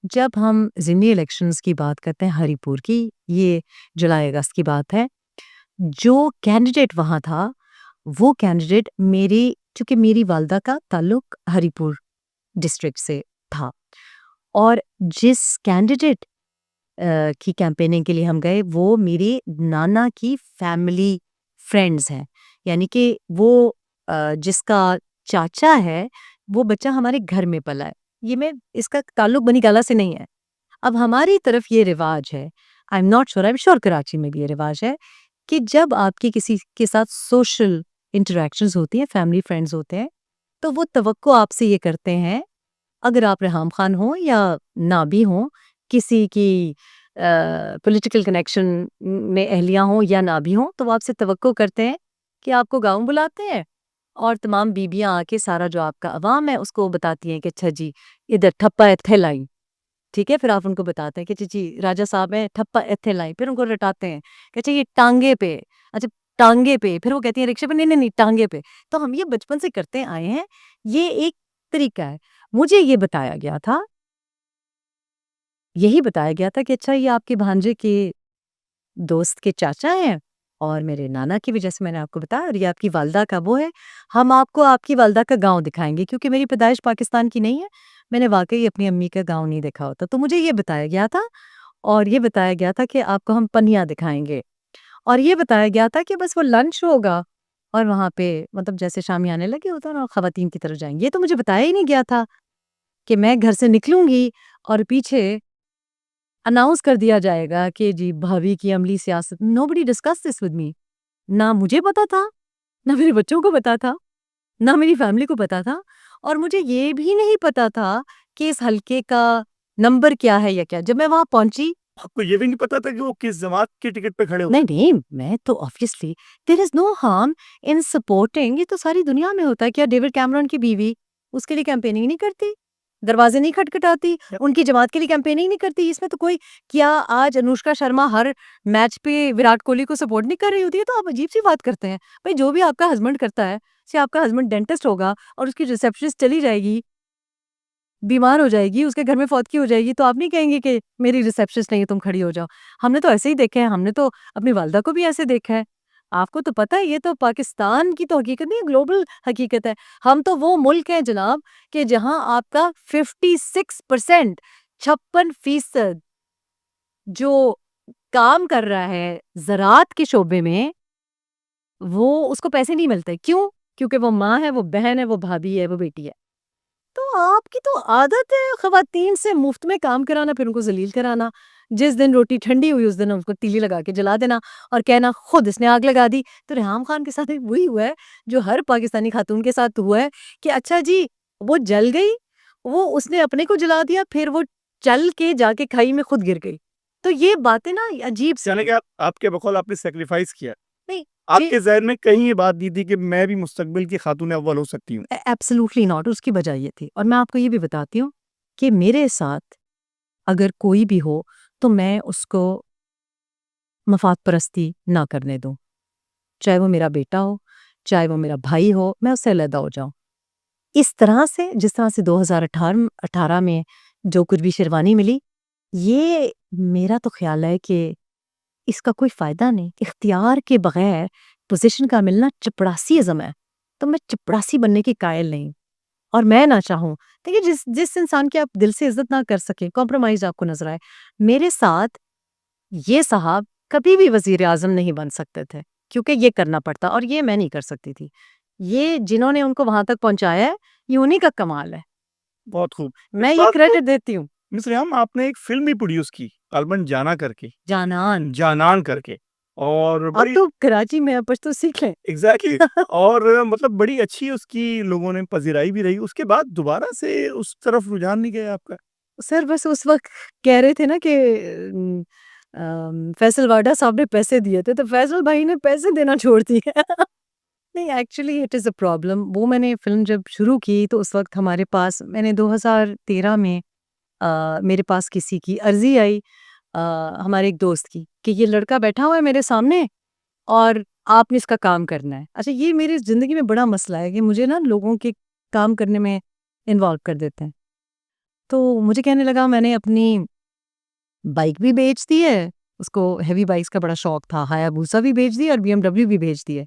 जब हम ज़िमनी इलेक्शंस की बात करते हैं हरीपुर की, ये जुलाई-अगस्त की बात है, जो कैंडिडेट वहाँ था, वो कैंडिडेट मेरी, चूँकि मेरी वालदा का ताल्लुक हरीपुर डिस्ट्रिक्ट से था, और जिस कैंडिडेट की कैंपेनिंग के लिए हम गए, वो मेरे नाना की फैमिली फ्रेंड्स हैं। यानी कि वो जिसका चाचा है, वो बच्चा हमारे घर में पला है। ये मैं, इसका ताल्लुक बनी गाला से नहीं है। अब हमारी तरफ ये रिवाज है, आई am not sure, I am sure Karachi में भी ये रिवाज है, कि जब आपकी किसी के साथ सोशल इंटरेक्शंस होती हैं, फैमिली फ्रेंड्स होते हैं, तो वो तवक्को आपसे ये करते हैं, अगर आप रेहाम खान हो या ना भी हो, किसी की पॉलिटिकल कनेक्शन में अहलियां हो या ना भी हो, तो वो आपसे तवक्को करते हैं कि आपको गाँव बुलाते हैं और तमाम बीबियां आके सारा जो आपका अवाम है उसको बताती हैं कि अच्छा जी, इधर ठप्पा इत्थे लाई, ठीक है? फिर आप उनको बताते हैं कि जी राजा साहब हैं, ठप्पा इत्थे लाई। फिर उनको रटाते हैं कि अच्छा ये टांगे पे, अच्छा टांगे पे। फिर वो कहती हैं रिक्शे पे, नहीं नहीं नहीं टांगे पे। तो हम ये बचपन से करते आए हैं, ये एक तरीका है। मुझे ये बताया गया था, यही बताया गया था कि अच्छा ये आपके भांजे के दोस्त के चाचा हैं, और मेरे नाना की भी, जैसे मैंने आपको बताया, और ये आपकी वालदा का वो है, हम आपको आपकी वालदा का गाँव दिखाएँगे, क्योंकि मेरी पैदाइश पाकिस्तान की नहीं है, मैंने वाक़ई अपनी अम्मी का गाँव नहीं देखा होता। तो मुझे ये बताया गया था, और ये बताया गया था कि आपको हम पनिया दिखाएँगे, और ये बताया गया था कि बस वो लंच होगा और वहाँ पे मतलब जैसे शामियाने लगे होते हैं ना, ख़वातीन की तरफ जाएँगे। ये तो मुझे बताया ही नहीं गया था कि मैं घर से निकलूँगी और पीछे अनाउंस कर दिया जाएगा कि जी भाभी की अमली सियासत। Nobody discussed this with me. ना मुझे पता था, ना मेरे बच्चों को पता था, ना मेरी फैमिली को पता था, और मुझे ये भी नहीं पता था कि इस हलके का नंबर क्या है या क्या। जब मैं वहाँ पहुंची, आपको ये भी नहीं पता था कि वो किस जमात के टिकट पे खड़े हो? नहीं नहीं, मैं तो obviously, there is no harm in supporting, ये तो सारी दुनिया में होता है। क्या डेविड कैमरन की बीवी उसके लिए कैंपेनिंग नहीं करती, दरवाजे नहीं खटखटाती, उनकी जमात के लिए कैंपेनिंग नहीं करती? इसमें तो कोई, क्या आज अनुष्का शर्मा हर मैच पे विराट कोहली को सपोर्ट नहीं कर रही होती है? तो आप अजीब सी बात करते हैं। भाई जो भी आपका हस्बैंड करता है, से आपका हस्बैंड डेंटिस्ट होगा और उसकी रिसेप्शनिस्ट चली जाएगी, बीमार हो जाएगी, उसके घर में फौतगी हो जाएगी, तो आप नहीं कहेंगे कि मेरी रिसेप्शनिस्ट नहीं है, तुम खड़ी हो जाओ। हमने तो ऐसे ही देखे हैं, हमने तो अपनी वालदा को भी ऐसे देखा है। आपको तो पता है, ये तो पाकिस्तान की तो हकीकत नहीं है, ग्लोबल हकीकत है। हम तो वो मुल्क हैं जनाब कि जहां आपका 56%, 56% जो काम कर रहा है ज़राअत के शोबे में, वो उसको पैसे नहीं मिलते। क्यों? क्योंकि वो माँ है, वो बहन है, वो भाभी है, वो बेटी है। तो आपकी तो आदत है ख़वातीन से मुफ्त में काम कराना, फिर उनको ज़लील कराना। जिस दिन रोटी ठंडी हुई उस दिन उसको तीली लगा के जला देना और कहना खुद इसने आग लगा दी। तो रेहाम खान के साथ भी वही हुआ है जो हर पाकिस्तानी खातून के साथ हुआ है कि अच्छा जी, वो जल गई, वो उसने अपने को जला दिया, फिर वो चल के जाके खाई में खुद गिर गई। तो ये बातें ना अजीब सी यानी कि आपके बकौल आपने सैक्रिफाइस किया। नहीं, आपके ज़हन में कहीं ये बात नहीं थी कि मैं भी मुस्तकबिल की खातून अव्वल हो सकती हूँ? Absolutely not. उसकी वजह ये थी, और मैं आपको ये भी बताती हूँ कि मेरे साथ अगर कोई भी हो तो मैं उसको मफाद परस्ती ना करने दूं, चाहे वो मेरा बेटा हो, चाहे वो मेरा भाई हो, मैं उससे अलहदा हो जाऊं। इस तरह से, जिस तरह से 2018 में जो कुछ भी शेरवानी मिली, ये मेरा तो ख्याल है कि इसका कोई फायदा नहीं। इख्तियार के बगैर पोजीशन का मिलना चपड़ासी इज़्म है, तो मैं चपड़ासी बनने की कायल नहीं। और मैं ना चाहूँ, देखिए जिस जिस इंसान की आप दिल से इज़्ज़त ना कर सकें, कॉम्प्रोमाइज़ आपको नज़र आए, मेरे साथ ये साहब कभी भी वज़ीर-ए-आज़म नहीं बन सकते थे, क्योंकि ये करना पड़ता और ये मैं नहीं कर सकती थी। ये जिन्होंने उनको वहाँ तक पहुँचाया है, ये उन्हीं का कमाल है। बहुत खूब। मैं ये क्रेडिट देती हूँ। मिस रेहम, आपने एक फ़िल्म भी प्रोड्यूस की, गालिबन जाना करके, जानान। जानान करके, और आप बड़ी तो कराची में हैं, पश्तो सीख लें। एग्ज़ैक्टली और मतलब बड़ी अच्छी उसकी लोगों ने पज़ीराई भी रही। उसके बाद दोबारा से उस तरफ रुझान नहीं गया आपका? सर बस उस वक़्त कह रहे थे ना कि फैसल वाडा साहब ने पैसे दिए थे, तो फैसल भाई ने पैसे देना छोड़ दिए। नहीं, actually it is a problem. वो मैंने फ़िल्म जब शुरू की तो उस वक़्त हमारे पास, मैंने 2013 में मेरे पास किसी की अर्ज़ी आई, अ, हमारे एक दोस्त की, कि ये लड़का बैठा हुआ है मेरे सामने और आपने इसका काम करना है। अच्छा, ये मेरी ज़िंदगी में बड़ा मसला है कि मुझे ना लोगों के काम करने में इन्वॉल्व कर देते हैं। तो मुझे कहने लगा, मैंने अपनी बाइक भी बेच दी है, उसको हेवी बाइक्स का बड़ा शौक था, हायाबुसा भी बेच दी और बीएमडब्ल्यू भी बेच दी है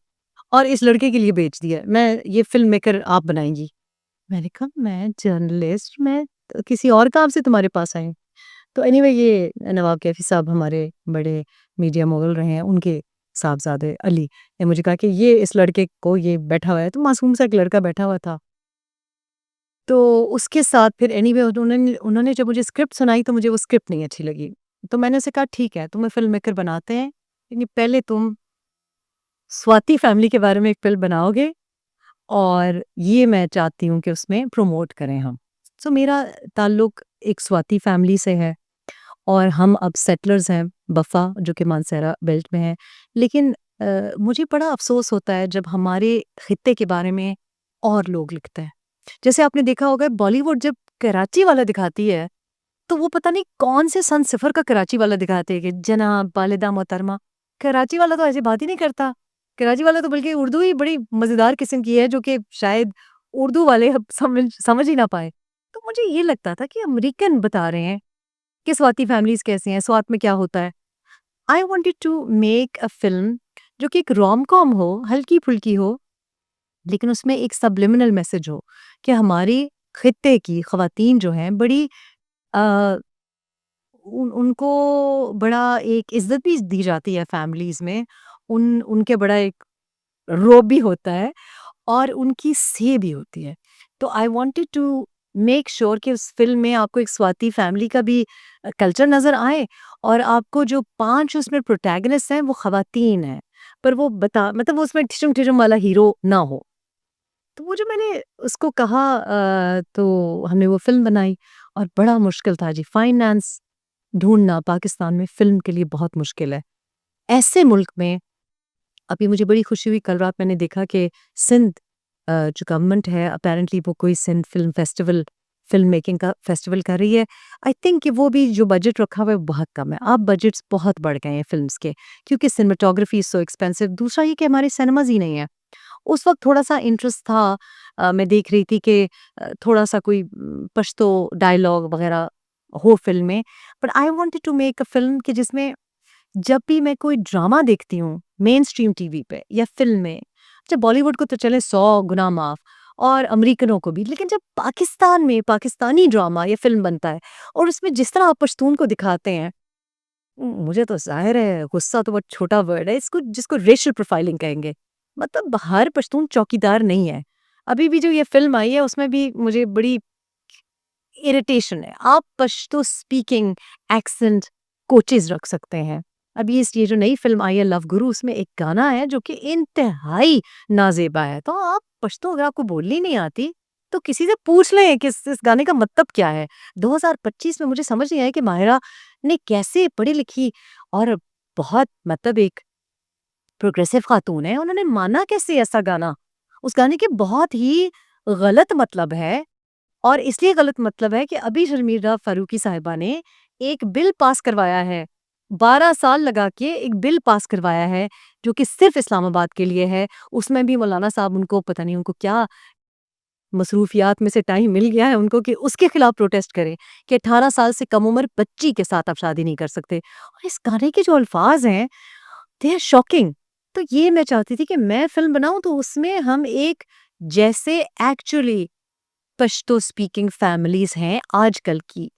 और इस लड़के के लिए बेच दी है। मैं ये फ़िल्म मेकर आप बनाएँगी। मैंने कहा, मैं जर्नलिस्ट, मैं किसी और काम से तुम्हारे पास आई हूँ। तो एनीवे ये नवाब कैफ़ी साहब हमारे बड़े मीडिया मोगल रहे हैं, उनके साहबज़ादे अली ने मुझे कहा कि ये इस लड़के को, ये बैठा हुआ है, तो मासूम सा एक लड़का बैठा हुआ था। तो उसके साथ फिर एनीवे उन्होंने उन्होंने जब मुझे स्क्रिप्ट सुनाई तो मुझे वो स्क्रिप्ट नहीं अच्छी लगी। तो मैंने उनसे कहा, ठीक है, तुम्हें फ़िल्म मेकर बनाते हैं, लेकिन पहले तुम स्वाति फैमिली के बारे में एक फ़िल्म बनाओगे और ये मैं चाहती हूँ कि उसमें प्रमोट करें हम। सो मेरा ताल्लुक एक स्वाति फैमिली से है और हम अब सेटलर्स हैं, बफ़ा जो कि मानसेरा बेल्ट में है। लेकिन मुझे बड़ा अफ़सोस होता है जब हमारे खित्ते के बारे में और लोग लिखते हैं। जैसे आपने देखा होगा, बॉलीवुड जब कराची वाला दिखाती है, तो वो पता नहीं कौन से सन सिफर का कराची वाला दिखाते हैं कि जनाब, वालिदा मोहतरमा। कराची वाला तो ऐसी बात ही नहीं करता। कराची वाला तो बल्कि उर्दू ही बड़ी मज़ेदार किस्म की है, जो कि शायद उर्दू वाले अब समझ समझ ही ना पाएँ। तो मुझे ये लगता था कि अमेरिकन बता रहे हैं कि स्वाति फैमिलीज़ कैसी हैं, स्वात में क्या होता है। I wanted to make a film जो कि एक रोम-कॉम हो, हल्की-फुल्की हो, लेकिन उसमें एक सब्लिमिनल मैसेज हो कि हमारी खित्ते की ख़वातीन जो हैं बड़ी अ, उनको बड़ा एक इज़्ज़त भी दी जाती है फैमिलीज़ में। उनके बड़ा एक रोब भी होता है और उनकी से भी होती है। तो I wanted to make sure कि उस फ़िल्म में आपको एक स्वाति फैमिली का भी कल्चर नज़र आए और आपको जो 5 उसमें प्रोटैगनिस्ट हैं वो ख़वातीन हैं। पर वो बता मतलब वो उसमें ठिशुम-ठिशुम वाला हीरो ना हो। तो वो जो मैंने उसको कहा, तो हमने वो फ़िल्म बनाई और बड़ा मुश्किल था जी, फाइनेंस ढूँढना पाकिस्तान में फ़िल्म के लिए बहुत मुश्किल है। ऐसे मुल्क में अभी मुझे बड़ी खुशी हुई, कल रात मैंने देखा कि सिंध जो गवर्नमेंट है अपैरेंटली वो कोई Sindh film festival, film making का फेस्टिवल कर रही है। आई थिंक कि वो भी जो बजट रखा हुआ है वो बहुत कम है। अब बजट्स बहुत बढ़ गए हैं फ़िल्म्स के, क्योंकि सिनेमेटोग्राफी इज़ सो एक्सपेंसिव। दूसरा ये कि हमारे सिनेमाज़ ही नहीं है। उस वक़्त थोड़ा-सा इंटरेस्ट था, मैं देख रही थी कि थोड़ा-सा कोई पश्तो डायलॉग वग़ैरह हो फ़िल्म में। But I wanted to make a film कि जिसमें जब भी मैं कोई ड्रामा देखती हूँ, मेन स्ट्रीम टीवी पे या फ़िल्म में, अच्छा बॉलीवुड को तो चले 100 गुना माफ़ और अमेरिकनों को भी, लेकिन जब पाकिस्तान में पाकिस्तानी ड्रामा या फ़िल्म बनता है और उसमें जिस तरह आप पश्तून को दिखाते हैं, मुझे तो ज़ाहिर है गुस्सा तो बहुत छोटा वर्ड है, इसको जिसको रेशियल प्रोफाइलिंग कहेंगे। मतलब हर पश्तून चौकीदार नहीं है। अभी भी जो ये फ़िल्म आई है उसमें भी मुझे बड़ी इरिटेशन है। आप पश्तो स्पीकिंग एक्सेंट कोचेज़ रख सकते हैं। अभी ये जो नई फ़िल्म आई है लव गुरु, उसमें एक गाना है जो कि इंतहाई नाज़ेबा है। तो आप पश्तो अगर आपको बोलनी नहीं आती, तो किसी से पूछ लें कि इस गाने का मतलब क्या है? 2025 में मुझे समझ नहीं आया कि माहिरा ने कैसे पढ़ी-लिखी और बहुत मतलब एक प्रोग्रेसिव खातून है, उन्होंने माना कैसे ऐसा गाना? उस गाने के बहुत ही गलत मतलब है और इसलिए गलत मतलब है कि अभी शर्मीला फारूकी साहिबा ने एक बिल पास करवाया है। 12 साल लगा के एक बिल पास करवाया है, जो कि सिर्फ़ इस्लामाबाद के लिए है। उसमें भी मौलाना साहब उनको पता नहीं उनको क्या मसरूफ़ियात में से टाइम मिल गया है उनको कि उसके खिलाफ प्रोटेस्ट करें कि 18 साल से कम उम्र बच्ची के साथ आप शादी नहीं कर सकते। और इस गाने के जो अल्फ़ाज़ हैं, दे आर शॉकिंग। तो ये मैं चाहती थी कि मैं फ़िल्म बनाऊँ तो उसमें हम एक जैसे एक्चुअली पश्तो स्पीकिंग फैमिलीज हैं आजकल की,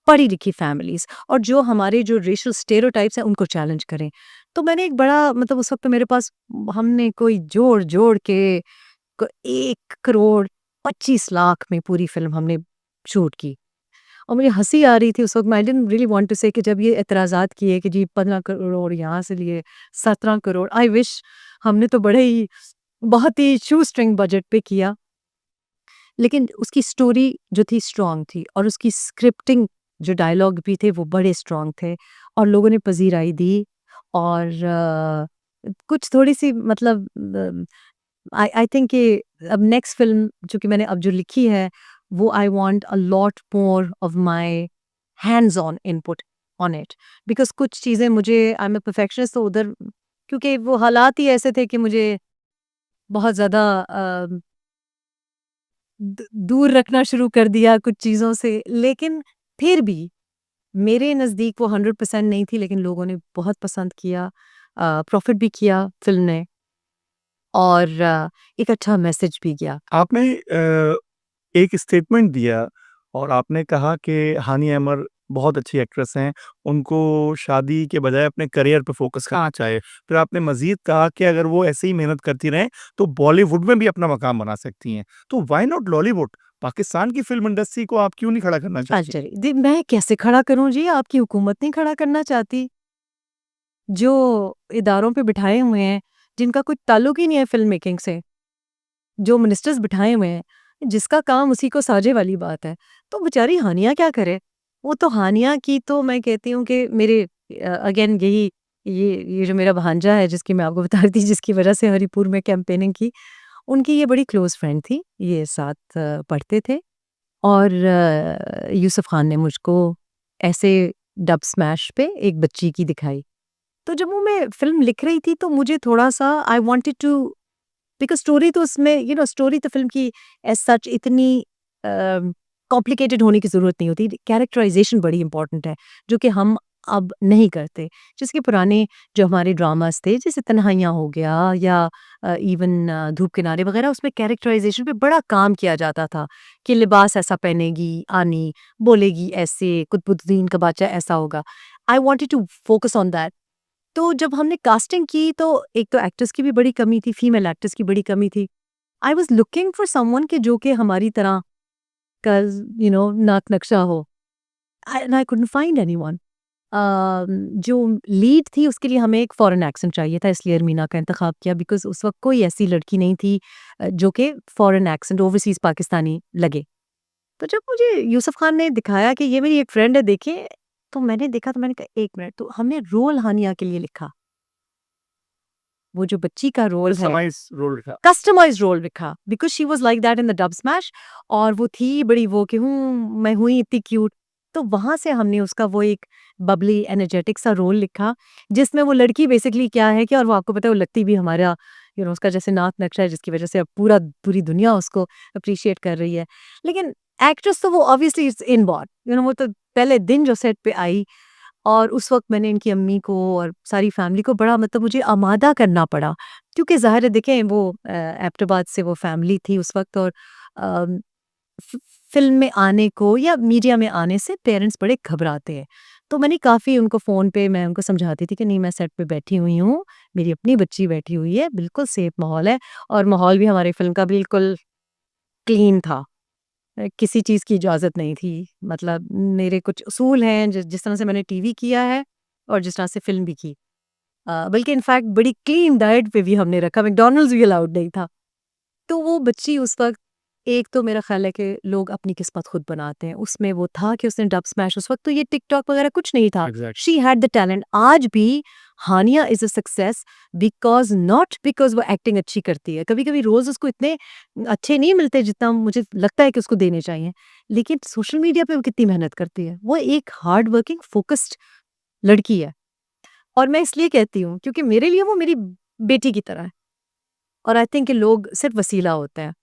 पढ़ी लिखी फैमिलीज, और जो हमारे जो रेशियल स्टेरियोटाइप्स हैं उनको चैलेंज करें। तो मैंने एक बड़ा मतलब उस वक्त मेरे पास हमने कोई जोड़ जोड़ के 1 करोड़ 25 लाख में पूरी फिल्म हमने शूट की। और मुझे हंसी आ रही थी उस वक्त, I didn't really want to say कि जब ये एतराज़ात किए कि जी 15 करोड़ यहाँ से लिए 17 करोड़, आई विश हमने तो बड़े ही बहुत ही शू स्ट्रिंग बजट पे किया, लेकिन उसकी स्टोरी जो थी स्ट्रांग थी और उसकी स्क्रिप्टिंग जो डायलॉग भी थे वो बड़े स्ट्रांग थे और लोगों ने पजीराई दी। और कुछ थोड़ी सी मतलब आई आई थिंक कि अब नेक्स्ट फिल्म जो कि मैंने अब जो लिखी है वो I want a lot more of my hands on input on it, because कुछ चीज़ें मुझे आई एम ए परफेक्शनिस्ट, तो उधर क्योंकि वो हालात ही ऐसे थे कि मुझे बहुत ज़्यादा दूर रखना शुरू कर दिया कुछ चीज़ों से, लेकिन फिर भी मेरे नज़दीक वो 100% नहीं थी, लेकिन लोगों ने बहुत पसंद किया, प्रॉफिट भी किया फिल्म ने, और एक अच्छा मैसेज भी गया। आपने एक स्टेटमेंट दिया और आपने कहा कि हानि अमर बहुत अच्छी एक्ट्रेस हैं, उनको शादी के बजाय अपने करियर पे फ़ोकस करना चाहिए। फिर आपने मज़ीद कहा कि अगर वो ऐसे ही मेहनत करती रहें, तो बॉलीवुड में भी अपना मकाम बना सकती हैं। तो व्हाई नॉट लॉलीवुड? पाकिस्तान की फ़िल्म इंडस्ट्री को आप क्यों नहीं खड़ा करना चाहती? अच्छा जी, मैं कैसे खड़ा करूँ जी? आपकी हुकूमत नहीं खड़ा करना चाहती। जो इदारों पे बिठाए हुए हैं, जिनका कोई ताल्लुक ही नहीं है फ़िल्म मेकिंग से, जो मिनिस्टर्स बिठाए हुए हैं, जिसका काम उसी को साझे वाली बात है, तो बेचारी हानिया क्या करे? वो तो हानिया की तो मैं कहती हूँ कि मेरे अगेन यही ये जो मेरा भांजा है जिसकी मैं आपको बता रही थी जिसकी वजह से हरिपुर में कैंपेनिंग की, उनकी ये बड़ी क्लोज़ फ्रेंड थी, ये साथ पढ़ते थे, और यूसुफ खान ने मुझको ऐसे डब स्मैश पे एक बच्ची की दिखाई। तो जब वो मैं फ़िल्म लिख रही थी तो मुझे थोड़ा-सा I wanted to, because story तो उसमें स्टोरी तो फ़िल्म की एज़ सच इतनी कॉम्प्लिकेटेड होने की ज़रूरत नहीं होती। कैरेक्टराइज़ेशन बड़ी इम्पोर्टेंट है, जो कि हम अब नहीं करते। जैसे पुराने जो हमारे ड्रामास थे, जैसे तन्हाइयाँ हो गया या इवन धूप किनारे वगैरह, उसमें कैरेक्टराइज़ेशन पे बड़ा काम किया जाता था कि लिबास ऐसा पहनेगी आनी, बोलेगी ऐसे, कुतुबुद्दीन का बादशाह ऐसा होगा। I wanted to focus on that. तो जब हमने कास्टिंग की तो एक तो एक्ट्रेस की भी बड़ी कमी थी, फीमेल एक्ट्रेस की बड़ी कमी थी। I was looking for someone कि जो कि हमारी तरह का नाक नक्शा हो। And I couldn't find anyone. जो लीड थी उसके लिए हमें एक फॉरेन एक्सेंट चाहिए था, इसलिए अरमीना का इंतखाब किया, बिकॉज़ उस वक़्त कोई ऐसी लड़की नहीं थी जो कि फॉरेन एक्सेंट ओवरसीज़ पाकिस्तानी लगे। तो जब मुझे यूसुफ खान ने दिखाया कि ये मेरी एक फ्रेंड है देखिए, तो मैंने देखा तो मैंने कहा 1 मिनट, तो हमने रोल हानिया के लिए लिखा। वो जो बच्ची का रोल है, कस्टमाइज़ रोल लिखा। कस्टमाइज्ड रोल लिखा, because she was like that in the dub smash, और वो थी बड़ी वो कि मैं हुई इतनी क्यूट। तो वहाँ से हमने उसका वो एक बबली एनर्जेटिक सा रोल लिखा, जिसमें वो लड़की बेसिकली क्या है कि, और वो आपको पता है वो लगती भी हमारा उसका जैसे नाक नक्शा है, जिसकी वज़ह से अब पूरी दुनिया उसको एप्रिशिएट कर रही है। लेकिन एक्ट्रेस तो वो ऑब्वियसली इट्स इनबॉर्न, वो तो पहले दिन जो सेट पे आई, और उस वक़्त मैंने इनकी अम्मी को और सारी फैमिली को बड़ा मतलब मुझे आमादा करना पड़ा, क्योंकि ज़ाहिर है देखें वो एबटाबाद से वो फैमिली थी उस वक़्त, और अम, फ़ि फ़िल्म में आने को या मीडिया में आने से पेरेंट्स बड़े घबराते हैं। तो मैंने काफ़ी उनको फ़ोन पे मैं उनको समझाती थी कि नहीं, मैं सेट पे बैठी हुई हूँ, मेरी अपनी बच्ची बैठी हुई है, बिल्कुल सेफ माहौल है, और माहौल भी हमारी फ़िल्म का बिल्कुल क्लीन था। किसी चीज़ की इजाज़त नहीं थी। मतलब मेरे कुछ उसूल हैं जिस तरह से मैंने टीवी किया है और जिस तरह से फ़िल्म भी की। बल्कि इनफैक्ट बड़ी क्लीन डाइट पे भी हमने रखा, मैकडॉनल्ड्स भी अलाउड नहीं था। तो वो बच्ची उस वक़्त, एक तो मेरा ख़्याल है कि लोग अपनी किस्मत खुद बनाते हैं। उसमें वो था कि उसने डब स्मैश, उस वक़्त तो ये टिकटॉक वग़ैरह कुछ नहीं था। Exact she had the talent. आज भी Hania is a success because not because वो एक्टिंग अच्छी करती है। कभी-कभी रोल्स उसको इतने अच्छे नहीं मिलते जितना मुझे लगता है कि उसको देने चाहिए। लेकिन सोशल मीडिया पे वो कितनी मेहनत करती है। वो एक हार्ड वर्किंग फ़ोकस्ड लड़की है, और मैं इसलिए कहती हूँ क्योंकि मेरे लिए वो मेरी बेटी की तरह है, और आई थिंक कि लोग सिर्फ़ वसीला होते हैं।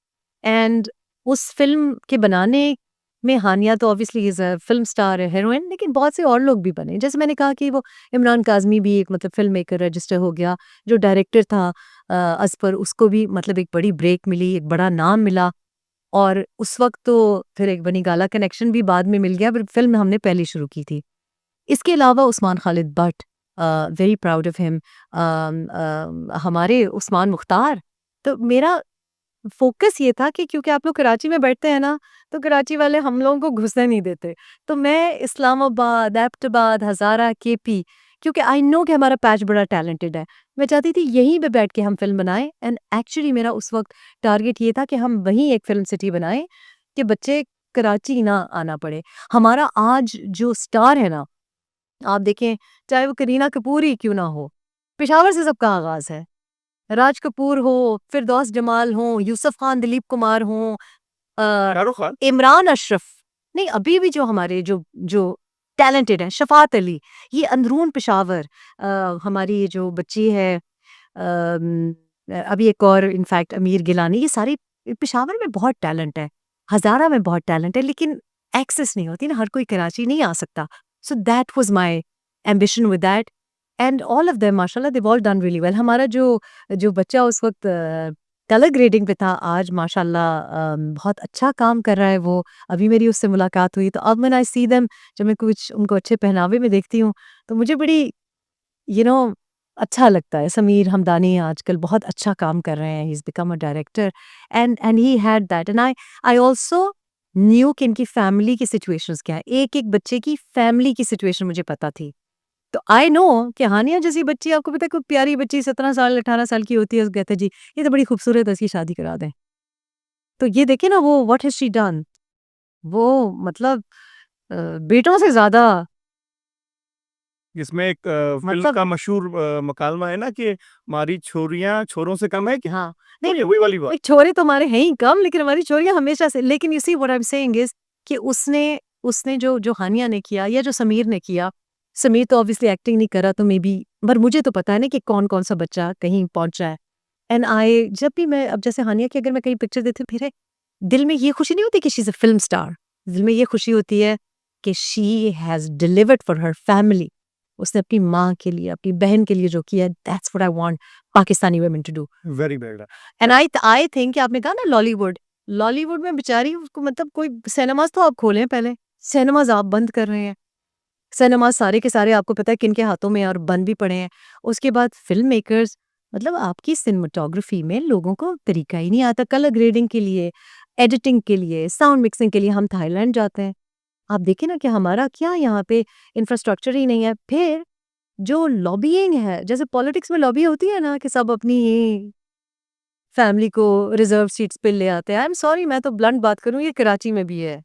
एंड उस फ़िल्म के बनाने में हानिया तो obviously is a film star है, हीरोइन, लेकिन बहुत से और लोग भी बने। जैसे मैंने कहा कि वो इमरान काज़मी भी एक मतलब फ़िल्म मेकर रजिस्टर हो गया। जो डायरेक्टर था अज़फ़र, उसको भी मतलब एक बड़ी ब्रेक मिली, एक बड़ा नाम मिला। और उस वक्त तो फिर एक बनी गाला कनेक्शन भी बाद में मिल गया, पर फिल्म हमने पहले शुरू की थी। इसके अलावा Usman Khalid but, very proud of him. हमारे उस्मान मुख्तार, तो मेरा फोकस ये था कि क्योंकि आप लोग कराची में बैठते हैं ना, तो कराची वाले हम लोगों को घुसने नहीं देते, तो मैं इस्लामाबाद, एबटाबाद, हज़ारा, केपी, क्योंकि आई नो कि हमारा पैच बड़ा टैलेंटेड है, मैं चाहती थी यहीं पे बैठ के हम फिल्म बनाएं। एंड एक्चुअली मेरा उस वक्त टारगेट ये था कि हम वहीं एक फिल्म सिटी बनाएं कि बच्चे कराची ना आना पड़े। हमारा आज जो स्टार है ना, आप देखें, चाहे वो करीना कपूर ही क्यों ना हो, पेशावर से सबका आगाज है। राज कपूर हो, फिरदौस जमाल हो, यूसुफ खान, दिलीप कुमार हो, शाहरुख खान। इमरान अशरफ, नहीं अभी भी जो हमारे जो जो टैलेंटेड हैं, शफात अली, ये अंदरून पेशावर, हमारी ये जो बच्ची है, अभी एक और इनफैक्ट अमीर गिलानी, ये सारी पेशावर में बहुत टैलेंट है, हजारा में बहुत टैलेंट है, लेकिन एक्सेस नहीं होती ना, हर कोई कराची नहीं आ सकता। So that was my ambition with that, and all of them माशाल्लाह they all done really well. हमारा जो जो बच्चा उस वक्त कलर ग्रेडिंग पे था, आज माशाल्लाह बहुत अच्छा काम कर रहा है वो। अभी मेरी उससे मुलाकात हुई, तो अब व्हेन आई सी देम, जब मैं कुछ उनको अच्छे पहनावे में देखती हूँ, तो मुझे बड़ी यू नो अच्छा लगता है। समीर हमदानी आजकल बहुत अच्छा काम कर रहे हैं, he is become a director, and he had that, and I also new कि इनकी फैमिली की सिचुएशंस क्या है। एक-एक बच्चे की फैमिली की सिचुएशन मुझे पता थी। तो आई नो कि हानिया जैसी बच्ची, आपको पता है कोई प्यारी बच्ची 17 साल 18 साल की होती है, उसको कहते हैं जी ये तो बड़ी खूबसूरत है, इसकी शादी करा दें। तो ये देखिए ना, वो व्हाट हैज़ शी डन, वो मतलब बेटों से ज़्यादा, जिसमें एक फ़िल्म मतलब का मशहूर मकालमा है ना कि हमारी छोरियाँ छोरों से कम है क्या? हाँ, नहीं, वही वही वाली बात। भाई छोरे तो हमारे हैं ही कम, लेकिन हमारी छोरियाँ हमेशा से, लेकिन you see what I am saying is कि उसने उसने जो जो हानिया ने किया या जो समीर ने किया, समीर तो ऑब्वियसली एक्टिंग नहीं कर रहा, तो मे बी, पर मुझे तो पता है ना कि कौन-कौन सा बच्चा कहीं पहुँचा है। एंड आई जब भी मैं, अब जैसे हानिया की अगर मैं कहीं पिक्चर देखती हूँ, मेरे दिल में ये खुशी नहीं होती कि she is a film star, दिल में ये खुशी होती है कि she has delivered for her family. उसने अपनी माँ के लिए, अपनी बहन के लिए जो किया, that's what I want Pakistani women to do. Very bad. And I think कि आपने कहा ना लॉलीवुड, लॉलीवुड में बेचारी उसको, मतलब कोई सिनेमाज़ तो आप खोलें पहले, सिनेमाज़ आप बंद कर रहे हैं। सिनेमाज़ सारे के सारे आपको पता है किनके हाथों में हैं और बंद भी पड़े हैं। उसके बाद फ़िल्म मेकर्स, मतलब आपकी सिनेमेटोग्राफी में लोगों को तरीका ही नहीं आता, कलर ग्रेडिंग के लिए, एडिटिंग के लिए, साउंड मिक्सिंग के लिए हम थाईलैंड जाते हैं। आप देखिए ना कि हमारा क्या यहाँ पे इंफ्रास्ट्रक्चर ही नहीं है। फिर जो लॉबिइंग है, जैसे पॉलिटिक्स में लॉबी होती है ना कि सब अपनी फैमिली को रिजर्व सीट्स पे ले आते हैं। आई एम सॉरी, मैं तो ब्लंट बात करूँ, ये कराची में भी है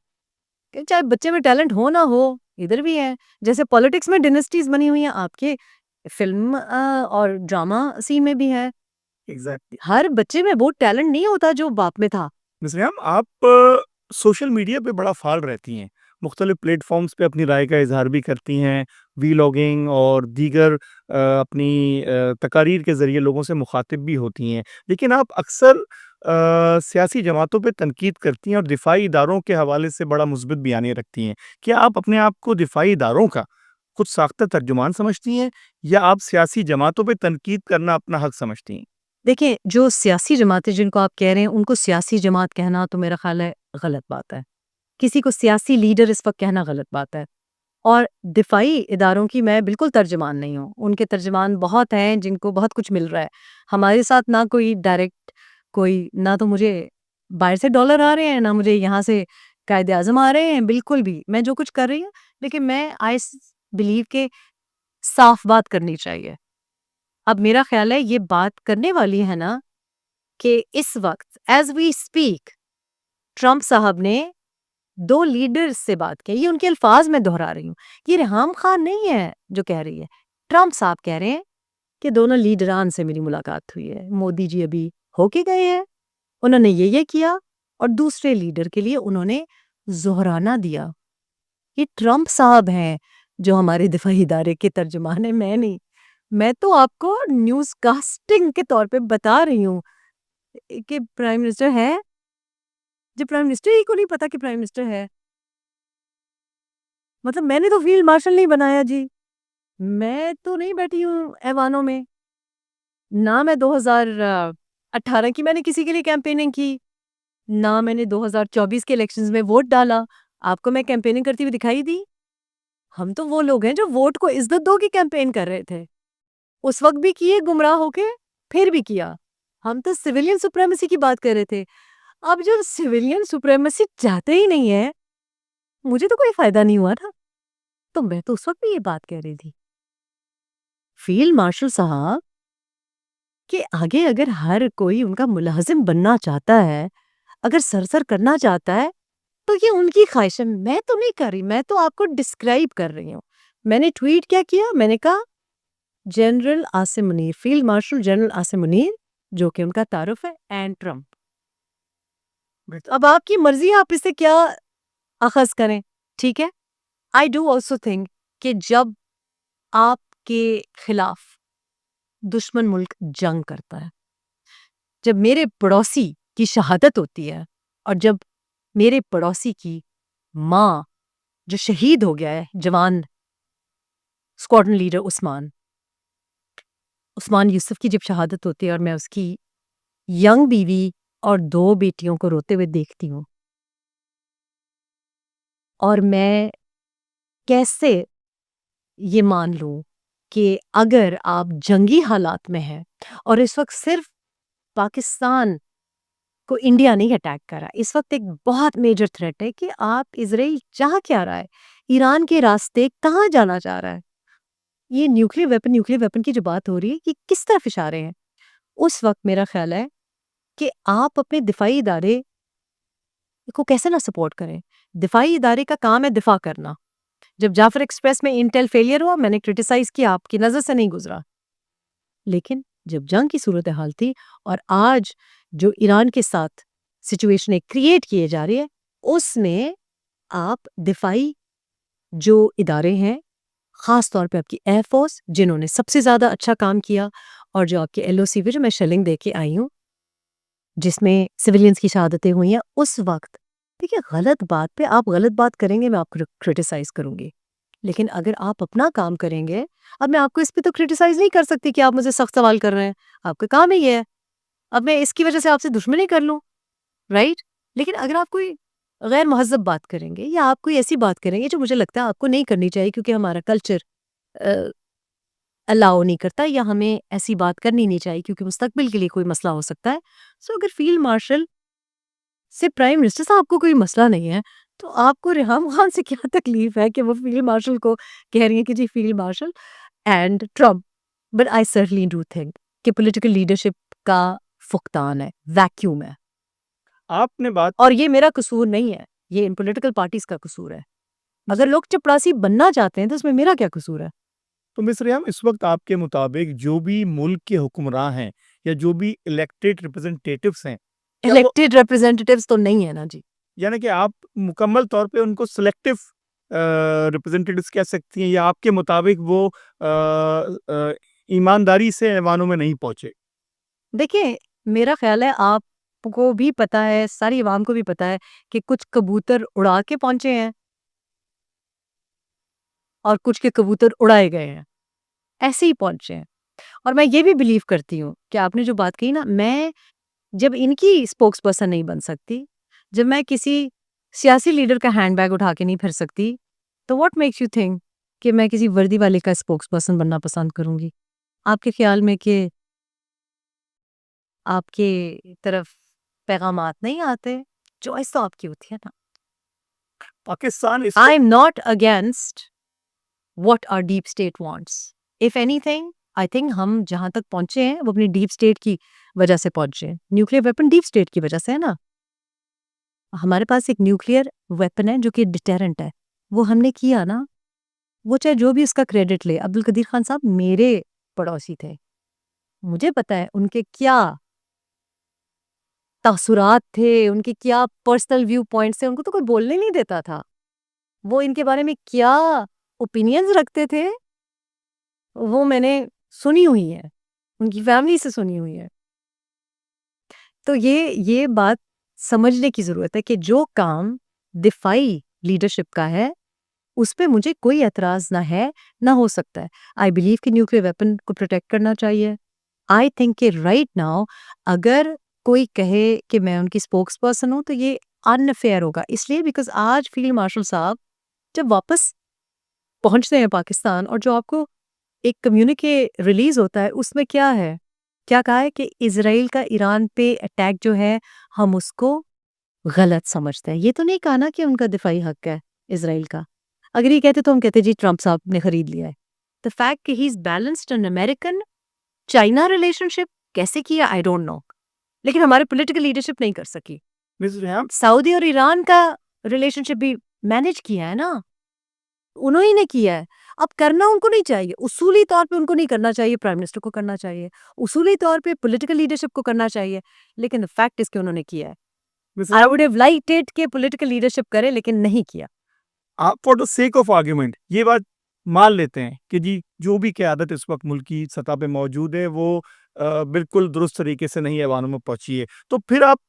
कि चाहे बच्चे में टैलेंट हो ना हो, इधर भी है। जैसे पॉलिटिक्स में डायनेस्टीज बनी हुई हैं, आपके फिल्म और ड्रामा सीन में भी है। एग्ज़ैक्टली। हर बच्चे में वो टैलेंट नहीं होता जो बाप में था। नसरिन, आप सोशल मीडिया पे बड़ा फ़ाल रहती हैं, मुख्तलिफ़ प्लेटफ़ॉर्म्स पे अपनी राय का इज़हार भी करती हैं, वीलॉगिंग और दीगर अपनी तकारीर के ज़रिए लोगों से मुख़ातिब भी होती हैं। लेकिन आप अक्सर सियासी जमातों पे तनकीद करती हैं और दिफ़ाई इदारों के हवाले से बड़ा मुस्बित बयानियाँ रखती हैं। क्या आप अपने आप को दिफ़ाई इदारों का खुद साख्ता तर्जुमान समझती हैं या आप सियासी जमातों पे तनकीद करना अपना हक़ समझती हैं? देखिए, जो सियासी जमातें जिनको आप कह रहे हैं, उनको सियासी जमात कहना तो मेरा ख़्याल है गलत बात है। किसी को सियासी लीडर इस वक़्त कहना गलत बात है। और दिफ़ाई इदारों की मैं बिल्कुल तर्जुमान नहीं हूँ। उनके तर्जुमान बहुत हैं जिनको बहुत कुछ मिल रहा है। हमारे साथ ना कोई डायरेक्ट, कोई ना तो मुझे बाहर से डॉलर आ रहे हैं, ना मुझे यहाँ से कायदे-आज़म आ रहे हैं, बिल्कुल भी। मैं जो कुछ कर रही हूँ, लेकिन मैं आई बिलीव के साफ बात करनी चाहिए। अब मेरा ख़्याल है ये बात करने वाली है ना कि इस वक़्त एज़ वी स्पीक ट्रम्प साहब ने 2 लीडर्स से बात की। ये उनके अल्फाज मैं दोहरा रही हूँ। ये रेहाम खान नहीं है जो कह रही है। ट्रम्प साहब कह रहे हैं कि दोनों लीडरान से मेरी मुलाकात हुई है। मोदी जी अभी होके गए हैं। उन्होंने ये किया और दूसरे लीडर के लिए उन्होंने ज़ोहराना दिया। ये ट्रम्प साहब हैं जो हमारे दिफ़ाई इदारे के तर्जुमान हैं, मैं नहीं। मैं तो आपको न्यूज़ कास्टिंग के तौर पे बता रही हूँ कि प्राइम मिनिस्टर है, जो प्राइम मिनिस्टर ही को नहीं पता कि प्राइम मिनिस्टर है। मतलब मैंने तो फील्ड मार्शल नहीं बनाया जी। मैं तो नहीं बैठी हूँ ऐवानों में। ना मैं 2018 की मैंने किसी के लिए कैंपेनिंग की, ना मैंने 2024 के इलेक्शंस में वोट डाला। आपको मैं कैंपेनिंग करती हुई दिखाई दी? हम तो वो लोग हैं जो वोट को इज्जत दो की कैंपेन कर रहे थे। उस वक्त भी किए गुमराह होके, फिर भी किया। हम तो सिविलियन सुप्रीमेसी की बात कर रहे थे। अब जो सिविलियन सुप्रीमेसी चाहते ही नहीं है, मुझे तो कोई फायदा नहीं हुआ ना। तो मैं तो उस वक्त भी ये बात कह रही थी। फील्ड मार्शल साहब कि आगे अगर हर कोई उनका मुलाजिम बनना चाहता है, अगर सरसर करना चाहता है, तो ये उनकी ख्वाहिश है। मैं तो नहीं कर रही, मैं तो आपको डिस्क्राइब कर रही हूँ। मैंने ट्वीट क्या किया? मैंने कहा general Asim Munir, field marshal general Asim Munir, जो कि उनका तारुफ है, एंड ट्रम्प। अब आपकी मर्जी है, आप इसे क्या अखज करें, ठीक है। आई डू ऑल्सो थिंक कि जब आपके खिलाफ दुश्मन मुल्क जंग करता है, जब मेरे पड़ोसी की शहादत होती है, और जब मेरे पड़ोसी की माँ जो शहीद हो गया है, जवान स्क्वाड्रन लीडर उस्मान यूसुफ की जब शहादत होती है, और मैं उसकी यंग बीवी और 2 बेटियों को रोते हुए देखती हूँ, और मैं कैसे ये मान लूं कि अगर आप जंगी हालात में हैं, और इस वक्त सिर्फ पाकिस्तान को इंडिया नहीं अटैक कर रहा, इस वक्त एक बहुत मेजर थ्रेट है कि आप इजराइल चाह क्या रहा है, ईरान के रास्ते कहाँ जाना चाह रहा है। ये न्यूक्लियर वेपन की जो बात हो रही है, कि किस तरफ इशारे हैं। उस वक्त मेरा ख्याल है कि आप अपने दिफाई इदारे को कैसे ना सपोर्ट करें। दिफाई इदारे का काम है दिफा करना। जब जाफर एक्सप्रेस में इंटेल फेलियर हुआ, मैंने क्रिटिसाइज किया, आपकी नज़र से नहीं गुजरा। लेकिन जब जंग की सूरत हाल थी, और आज जो ईरान के साथ सिचुएशन क्रिएट किए जा रही है, उसमें आप दिफाई जो इदारे हैं, ख़ास तौर पे आपकी एयरफोर्स, जिन्होंने सबसे ज़्यादा अच्छा काम किया, और जो आपके एलओसी पे जो मैं शेलिंग दे के आई हूँ, जिसमें सिविलियंस की शहादतें हुई हैं, उस वक्त देखिए, गलत बात पे आप गलत बात करेंगे, मैं आपको क्रिटिसाइज करूंगी। लेकिन अगर आप अपना काम करेंगे, अब मैं आपको इस पे तो क्रिटिसाइज नहीं कर सकती कि आप मुझे सख्त सवाल कर रहे हैं, आपका काम ही ये है। अब मैं इसकी वजह से आपसे दुश्मनी कर लूं, राइट। लेकिन अगर आप कोई गैर महज़्ज़ब बात करेंगे, या आप कोई ऐसी बात करेंगे जो मुझे लगता है आपको नहीं करनी चाहिए, क्योंकि हमारा कल्चर अलाउ नहीं करता, या हमें ऐसी बात करनी नहीं चाहिए क्योंकि मुस्तकबिल के लिए कोई मसला हो सकता है। सो अगर फील्ड मार्शल से प्राइम मिनिस्टर साहब को कोई मसला नहीं है, तो आपको रेहाम खान से क्या तकलीफ है कि वो फील्ड मार्शल को कह रही है कि जी field marshal and Trump. But I certainly do think कि पॉलिटिकल लीडरशिप का फुकदान है, वैक्यूम है, आपने बात और ये मेरा कसूर नहीं है, ये इन पॉलिटिकल पार्टीज का कसूर है। अगर लोग चपरासी बनना चाहते हैं, तो उसमें मेरा क्या कसूर है। तो मिस रियाम, इस वक्त आपके मुताबिक जो भी मुल्क के हुक्मरान हैं या जो भी इलेक्टेड रिप्रेजेंटेटिव्स हैं, क्या वो इलेक्टेड रिप्रेजेंटेटिव्स तो नहीं है ना जी। यानी कि आप मुकम्मल तौर पे उनको सिलेक्टिव रिप्रेजेंटेटिव्स कह सकती हैं, या आपके मुताबिक वो ईमानदारी से ऐवानों में नहीं पहुंचे? देखिए, मेरा ख्याल है आपको भी पता है, सारी अवाम को भी पता है कि कुछ कबूतर उड़ा के पहुंचे हैं, और कुछ के कबूतर उड़ाए गए हैं, ऐसे ही पहुंचे हैं। और मैं ये भी बिलीव करती हूँ कि आपने जो बात कही ना, मैं जब इनकी स्पोक्स पर्सन नहीं बन सकती, जब मैं किसी सियासी लीडर का हैंडबैग उठा के नहीं फिर सकती, तो व्हाट मेक्स यू थिंक कि मैं किसी वर्दी वाले का स्पोक्स पर्सन बनना पसंद करूंगी। आपके ख्याल में कि आपके तरफ पैगामात नहीं आते, चॉइस तो आपकी होती है ना। पाकिस्तान इस I am not against what our deep state wants. If anything, I think हम जहां तक पहुंचे हैं वो अपनी डीप स्टेट की वजह से पहुंचे हैं। न्यूक्लियर वेपन डीप स्टेट की वजह से है ना। हमारे पास एक न्यूक्लियर वेपन है जो कि डिटेरेंट है, वो हमने किया ना। वो चाहे जो भी उसका क्रेडिट ले, अब्दुल कदीर खान साहब मेरे पड़ोसी थे, मुझे पता है उनके क्या तासुरात थे, उनके क्या पर्सनल व्यू पॉइंट्स थे। उनको तो कोई बोलने नहीं देता था, वो इनके बारे में क्या ओपिनियंस रखते थे, वो मैंने सुनी हुई है, उनकी फैमिली से सुनी हुई है। तो ये बात समझने की ज़रूरत है कि जो काम दिफाई लीडरशिप का है, उस पे मुझे कोई एतराज़ ना है, ना हो सकता है। आई बिलीव कि न्यूक्लियर वेपन को प्रोटेक्ट करना चाहिए। आई थिंक कि राइट नाउ अगर कोई कहे कि मैं उनकी स्पोक्स पर्सन हूँ तो ये अनफेयर होगा, इसलिए बिकॉज आज फील्ड मार्शल साहब जब वापस पहुंचते हैं पाकिस्तान और जो आपको एक कम्युनिके रिलीज होता है उसमें क्या है, क्या कहा है कि इसराइल का ईरान पे अटैक जो है हम उसको गलत समझते हैं। ये तो नहीं कहा ना कि उनका दिफाई हक है इसराइल का। अगर ये कहते तो हम कहते जी ट्रम्प साहब ने खरीद लिया है। द फैक्ट कि he is balanced an American China relationship कैसे किया आई डोंट नो, लेकिन हमारे पॉलिटिकल लीडरशिप नहीं कर सकी। मिस रेहम, सऊदी और ईरान का रिलेशनशिप भी मैनेज किया है ना, उन्होंने ने किया है। अब करना उनको नहीं चाहिए, उसूली तौर पे उनको नहीं करना चाहिए, प्राइम मिनिस्टर को करना चाहिए, उसूली तौर पे पॉलिटिकल लीडरशिप को करना चाहिए, लेकिन द फैक्ट इज कि उन्होंने किया है। Miss I Reham, would have liked it कि पॉलिटिकल लीडरशिप करे, लेकिन नहीं किया। आप for the sake of argument ये बात मान लेते हैं कि जी जो भी क़यादत इस वक्त मुल्क की सतह पे मौजूद है वो बिल्कुल दुरुस्त तरीके से नहीं ऐवानों में पहुंची है, तो फिर आप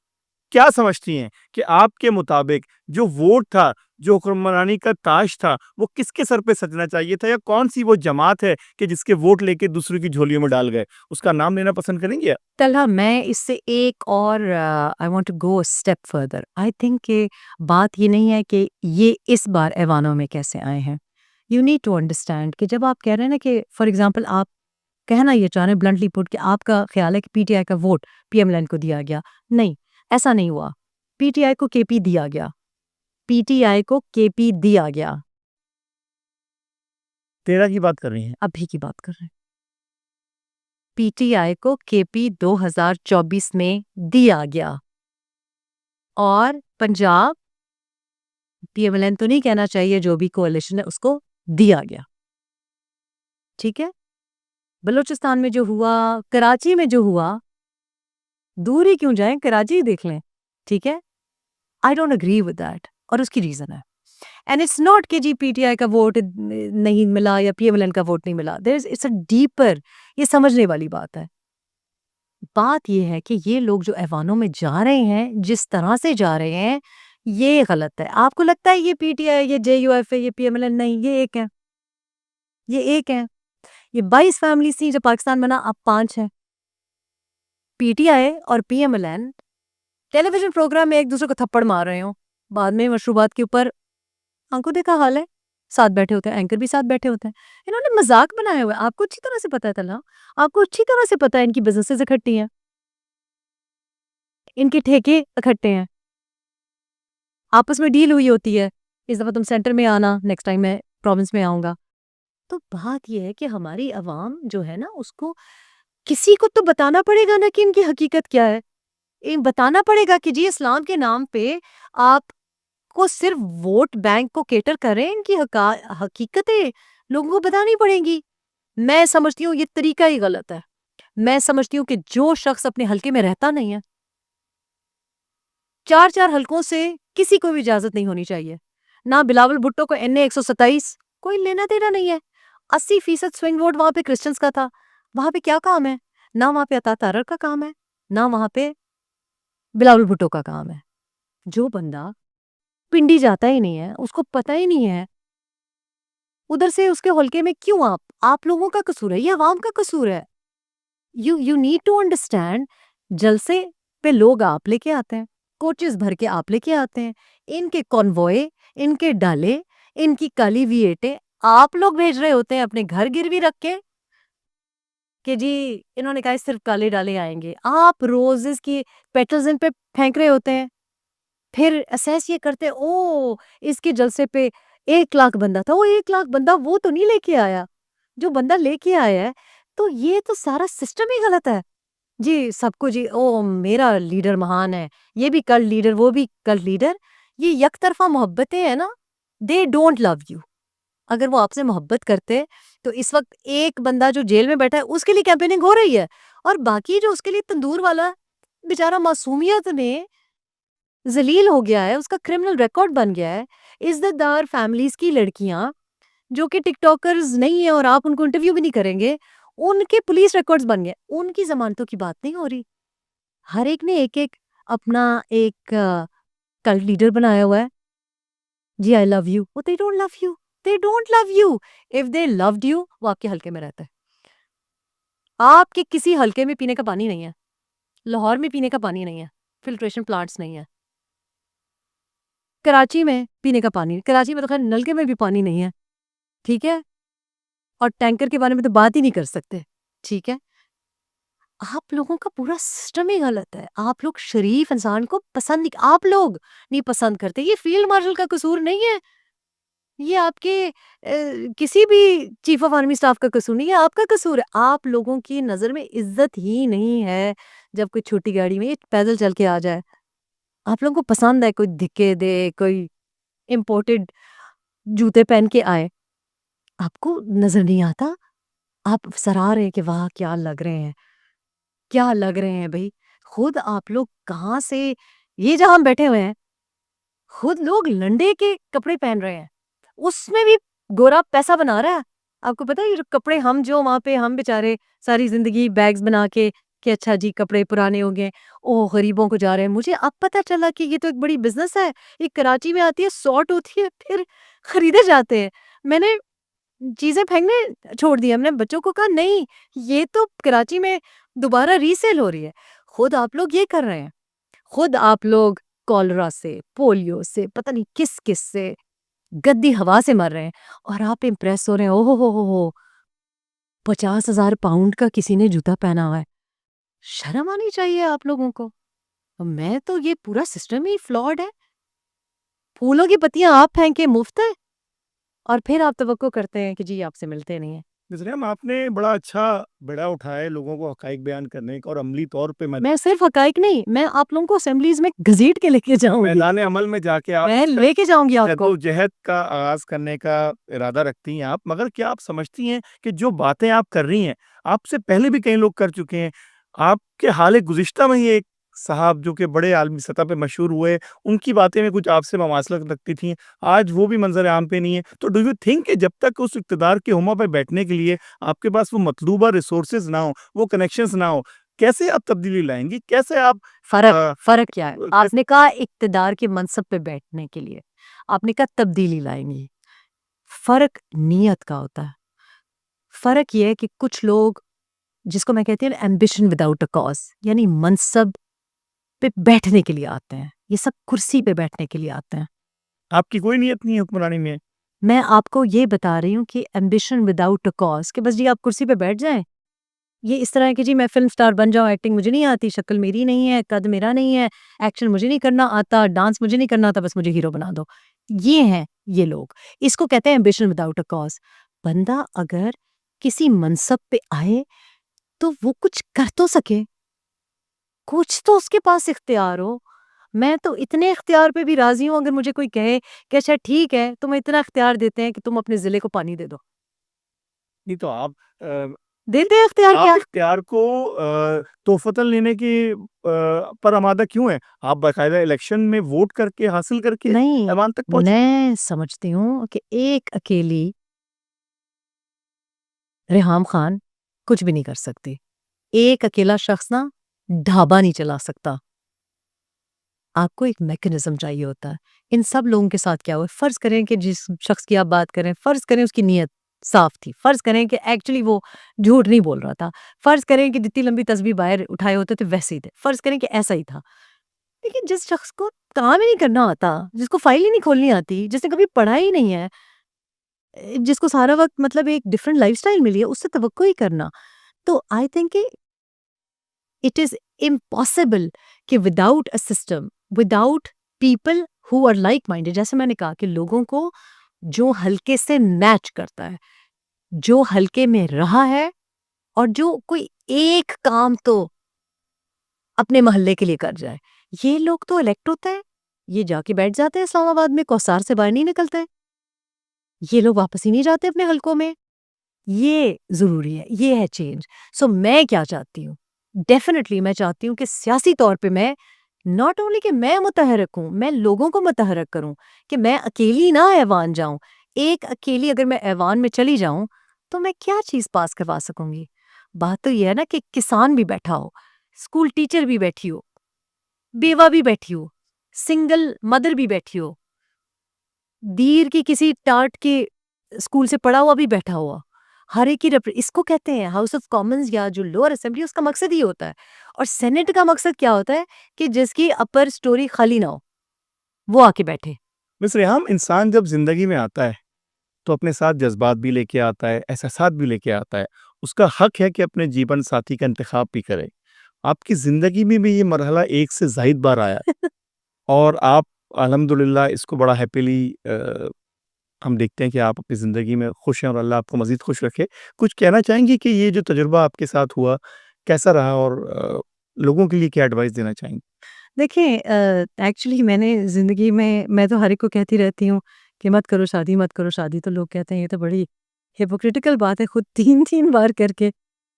क्या समझती हैं कि आपके मुताबिक जो वोट था, जो हुक्मरानी का ताज था, वो किसके सर पे सजना चाहिए था, या कौन सी वो जमात है कि जिसके वोट लेके दूसरों की झोलियों में डाल गए? उसका नाम लेना पसंद करेंगे आप? तलहा मैं इससे एक और I want to go step further. I think कि बात ये नहीं है कि ये इस बार ऐवानों में कैसे आए हैं। यू नीड टू अंडरस्टैंड कि जब आप कह रहे हैं ना कि फॉर एग्जांपल आप कहना ये चाह रहे हैं ब्लंटली पुट कि आपका ख्याल है कि पीटीआई का वोट पीएमएलएन को दिया गया। नहीं, ऐसा नहीं हुआ। पीटीआई को केपी दिया गया, पीटीआई को केपी दिया गया। 13 की बात कर रही हैं? अभी की बात कर रहे हैं। पीटीआई को केपी 2024 में दिया गया और पंजाब पीएमएलएन तो नहीं कहना चाहिए, जो भी कोalition है उसको दिया गया। ठीक है, बलूचिस्तान में जो हुआ, कराची में जो हुआ, दूर ही क्यों जाएं, कराची ही देख लें। ठीक है, I don't agree with that और उसकी रीजन है। एंड इट्स नॉट कि जी पीटीआई का वोट नहीं मिला या पीएमएलएन का वोट नहीं मिला। There is it's a deeper, ये समझने वाली बात है। बात ये है कि ये लोग जो ऐवानों में जा रहे हैं, जिस तरह से जा रहे हैं, ये गलत है। आपको लगता है ये पीटीआई, ये जेयूएफ है, ये पीएमएलएन? नहीं, ये एक है, ये एक है। ये 22 फैमिली थी जब पाकिस्तान बना, अब 5 है। पीटीआई और पीएमएलएन टेलीविजन प्रोग्राम में एक दूसरे को थप्पड़ मार रहे हो, बाद में मशरूबात के ऊपर आंखों देखा हाल है, साथ बैठे होते हैं, एंकर भी साथ बैठे होते हैं। इन्होंने मजाक बनाया हुआ है, आपको अच्छी तरह से पता है तला, आपको अच्छी तरह से पता है इनकी बिजनेसेस इकट्ठी हैं, इनके ठेके इकट्ठे हैं, आपस में डील हुई होती है, इस दफा तुम सेंटर में आना, नेक्स्ट टाइम मैं प्रोविंस में आऊंगा। तो बात यह है कि हमारी अवाम जो है ना, उसको किसी को तो बताना पड़ेगा ना कि इनकी हकीकत क्या है। बताना पड़ेगा कि जी इस्लाम के नाम पे आप को सिर्फ वोट बैंक को केटर करें, इनकी हकीकतें लोगों को बतानी पड़ेंगी। मैं समझती हूँ ये तरीका ही गलत है। मैं समझती हूँ कि जो शख्स अपने हलके में रहता नहीं है, 4-4 हलकों से किसी को भी इजाजत नहीं होनी चाहिए। ना बिलावल भुट्टो को NA 127 कोई लेना देना नहीं है। 80% स्विंग वोट वहां पे क्रिश्चियंस का था। वहां पे क्या काम है? ना वहां पे अता तारर का काम है, ना वहां पे बिलावल भुट्टो का काम है। जो बंदा पिंडी जाता ही नहीं है, उसको पता ही नहीं है उधर से उसके हल्के में क्यों आप लोगों का कसूर है, ये अवाम का कसूर है। You need to understand. जलसे पे लोग आप लेके आते हैं, कोचेस भर के आप लेके आते हैं, इनके कॉन्वॉय, इनके डाले, इनकी काली विएटे आप लोग भेज रहे होते हैं अपने घर गिरवी रख के कि जी इन्होंने कहा सिर्फ काले डाले आएंगे। आप रोजेस की पेटल्स इन पे फेंक रहे होते हैं, फिर असेस ये करते ओ इसके जलसे पे 1 लाख बंदा था, वो 1 लाख बंदा वो तो नहीं लेके आया जो बंदा लेके आया है। तो ये तो सारा सिस्टम ही गलत है जी। सबको जी ओ मेरा लीडर महान है, ये भी कल लीडर, वो भी कल लीडर। ये यक तरफा मोहब्बतें है ना, दे डोंट लव यू। अगर वो आपसे मोहब्बत करते तो इस वक्त एक बंदा जो जेल में बैठा है उसके लिए कैंपेनिंग हो रही है, और बाकी जो उसके लिए तंदूर वाला बेचारा मासूमियत में जलील हो गया है, उसका क्रिमिनल रिकॉर्ड बन गया है। इज्जतदार फैमिलीज की लड़कियां जो कि टिकटॉकर्स नहीं है और आप उनको इंटरव्यू भी नहीं करेंगे, उनके पुलिस रिकॉर्ड्स बन गए, उनकी जमानतों की बात नहीं हो रही। हर एक ने एक एक अपना एक कल्ट लीडर बनाया हुआ है जी। I love you, they don't love you, they don't love you. If they loved you वो आपके हल्के में रहता है, आपके किसी हल्के में पीने का पानी नहीं है। लाहौर में पीने का पानी नहीं है, फिल्ट्रेशन प्लांट्स नहीं है। कराची में पीने का पानी, कराची में तो खैर नलके में भी पानी नहीं है, ठीक है? और टैंकर के बारे में तो बात ही नहीं कर सकते, ठीक है? आप लोगों का पूरा सिस्टम ही गलत है। आप लोग शरीफ इंसान को पसंद नहीं, आप लोग नहीं पसंद करते। ये फील्ड मार्शल का कसूर नहीं है, ये आपके किसी भी चीफ ऑफ आर्मी स्टाफ का कसूर नहीं है, आपका कसूर है। आप लोगों की नज़र में इज्जत ही नहीं है जब कोई छोटी गाड़ी में पैदल चल के आ जाए। आप लोगों को पसंद है कोई धिक्के दे, कोई इम्पोर्टेड जूते पहन के आए, आपको नज़र नहीं आता? आप सराह रहे हैं कि वाह क्या लग रहे हैं, क्या लग रहे हैं भई। खुद आप लोग कहाँ से, ये जहाँ हम बैठे हुए हैं, खुद लोग लंडे के कपड़े पहन रहे हैं, उसमें भी गोरा पैसा बना रहा है। आपको पता है ये जो कपड़े हम जो वहाँ पे हम बेचारे सारी ज़िंदगी बैग्स बना के कि अच्छा जी कपड़े पुराने हो गए, ओह गरीबों को जा रहे हैं। मुझे अब पता चला कि ये तो एक बड़ी बिज़नेस है। ये कराची में आती है, सॉर्ट होती है, फिर खरीदे जाते हैं। मैंने चीज़ें फेंकने छोड़ दी। हमने बच्चों को कहा नहीं, ये तो कराची में दोबारा रीसेल हो रही है। खुद आप लोग ये कर रहे हैं। खुद आप लोग कॉलरा से, पोलियो से, पता नहीं किस-किस से, गद्दी हवा से मर रहे हैं और आप इम्प्रेस हो रहे हैं। ओहो हो! 50,000 पाउंड का किसी ने जूता पहना हुआ है। शर्म आनी चाहिए आप लोगों को। मैं तो ये पूरा सिस्टम ही फ्लॉड है। फूलों की पत्तियाँ आप फेंके मुफ्त है और फिर आप तवक्को करते हैं कि जी आपसे मिलते नहीं हैं। नजरिया आपने बड़ा अच्छा बेड़ा उठाया लोगों को हकाइक बयान करने का और अमली तौर पे मैं सिर्फ हकाइक नहीं, मैं आप लोगों को असेंबलीज में घसीट के लेके जाऊंगी, मैदान अमल में जाके आप मैं लेके जाऊंगी आपको। जद्दोजहद का आगाज करने का इरादा रखती हैं आप, मगर क्या आप समझती हैं कि जो बातें आप कर रही हैं आपसे पहले भी कई लोग कर चुके हैं? आपके हाल गुज़िश्ता में ही एक साहब जो कि बड़े आलमी सतह पे मशहूर हुए, उनकी बातें में कुछ आपसे ममासलत लगती थी, आज वो भी मंजर आम पे नहीं है। तो डू यू थिंक कि जब तक उस इक़्तिदार के हुमा पे बैठने के लिए आपके पास वो मतलूबा रिसोर्सेज़ ना हो, वो कनेक्शंस ना हो, कैसे आप तब्दीली लाएँगी? कैसे आप फ़र्क क्या है? आपने कहा इक़्तिदार के मनसब पे बैठने के लिए, आपने कहा तब्दीली लाएँगी। फ़र्क नीयत का होता है। फ़र्क ये है कि कुछ लोग, जिसको मैं कहती हूँ ना एम्बिशन विदाउट अ कॉज़, यानी मनसब पे बैठने के लिए आते हैं। ये सब कुर्सी पे बैठने के लिए आते हैं। आपकी कोई नीयत नहीं है हुक्मरानी में? मैं आपको ये बता रही हूँ कि एम्बिशन विदाउट अ कॉज़, कि बस जी आप कुर्सी पे बैठ जाएँ। ये इस तरह है कि जी मैं फ़िल्म स्टार बन जाऊँ, एक्टिंग मुझे नहीं आती, शक्ल मेरी नहीं है, कद मेरा नहीं है, एक्शन मुझे नहीं करना आता, डांस मुझे नहीं करना आता, बस मुझे हीरो बना दो। ये हैं ये लोग। इसको कहते हैं एम्बिशन विदाउट अ कॉज़। बंदा अगर किसी मनसब पे आए तो वो कुछ कर तो सके, कुछ तो उसके पास इख्तियार हो। मैं तो इतने इख्तियार पे भी राज़ी हूँ अगर मुझे कोई कहे कि अच्छा ठीक है, तुम्हें इतना इख्तियार देते हैं कि तुम अपने ज़िले को पानी दे दो। नहीं तो अ, देते हैं इख्तियार आप क्या? इख्तियार को तोहफ़तन लेने की पर आमादा क्यों हैं? आप बाकायदा इलेक्शन में वोट करके हासिल करके नहीं, ऐवान तक पहुँचे। मैं समझती हूँ कि एक अकेली रेहाम खान कुछ भी नहीं कर सकती। एक अकेला शख्स ना ढाबा नहीं चला सकता। आपको एक मैकेनिज़्म चाहिए होता है। इन सब लोगों के साथ क्या हुआ? फ़र्ज़ करें कि जिस शख्स की आप बात करें, फ़र्ज़ करें उसकी नीयत साफ़ थी। फ़र्ज़ करें कि एक्चुअली वो झूठ नहीं बोल रहा था। फ़र्ज़ करें कि जितनी लंबी तस्बीह बाहर उठाए होते थे वैसे ही थे। फ़र्ज़ करें कि ऐसा ही था। लेकिन जिस शख्स को काम ही नहीं करना आता, जिसको फ़ाइल ही नहीं खोलनी आती, जिसने कभी पढ़ा ही नहीं है, जिसको सारा वक़्त मतलब एक डिफरेंट लाइफ़स्टाइल मिली है, उससे तवक्को ही करना। तो आई थिंक कि इट इज़ इम्पॉसिबल कि without a system, without people who are like minded, जैसे मैंने कहा कि लोगों को जो हल्के से मैच करता है, जो हल्के में रहा है और जो कोई एक काम तो अपने मोहल्ले के लिए कर जाए, ये लोग तो इलेक्ट होते हैं, ये जाके बैठ जाते हैं इस्लामाबाद में, कौसार से बाहर नहीं निकलते, ये लोग वापस ही नहीं जाते अपने हलकों में। ये ज़रूरी है, ये है चेंज। सो मैं क्या चाहती हूँ? डेफ़िनिटली मैं चाहती हूँ कि सियासी तौर पे मैं नॉट ओनली कि मैं मुतहर्रिक हूँ, मैं लोगों को मुतहर्रिक करूँ कि मैं अकेली ना ऐवान जाऊँ। एक अकेली अगर मैं ऐवान में चली जाऊँ, तो मैं क्या चीज़ पास करवा सकूँगी? बात तो ये है ना कि किसान भी बैठा हो, स्कूल टीचर भी बैठी हो, बेवा भी बैठी हो, सिंगल मदर भी बैठी हो, दीर की किसी टाट के स्कूल से पढ़ा हुआ भी बैठा हुआ। हर एक की इसको कहते हैं हाउस ऑफ कॉमन्स या जो लोअर असेंबली, उसका मकसद ही होता है। और सेनेट का मकसद क्या होता है कि जिसकी अपर स्टोरी खाली ना हो, वो आके बैठे। मिस रेहाम, इंसान जब ज़िंदगी में आता है, तो अपने साथ जज़्बात भी लेके आता है, एहसासात भी लेके आता है। उसका हक है कि अपने जीवन साथी का इंतख़ाब भी करे। आपकी ज़िंदगी में भी ये मरहला एक से ज़ायद बार आया है और आप अल्हम्दुलिल्लाह इसको बड़ा हैपीली हम देखते हैं कि आप अपनी ज़िंदगी में खुश हैं और अल्लाह आपको मज़ीद खुश रखे। कुछ कहना चाहेंगी कि ये जो तजुर्बा आपके साथ हुआ, कैसा रहा और लोगों के लिए क्या एडवाइस देना चाहेंगी? देखिए एक्चुअली मैंने ज़िंदगी में, मैं तो हर एक को कहती रहती हूँ कि मत करो शादी, मत करो शादी। तो लोग कहते हैं ये तो बड़ी हिपोक्रिटिकल बात है, खुद 3-3 बार करके,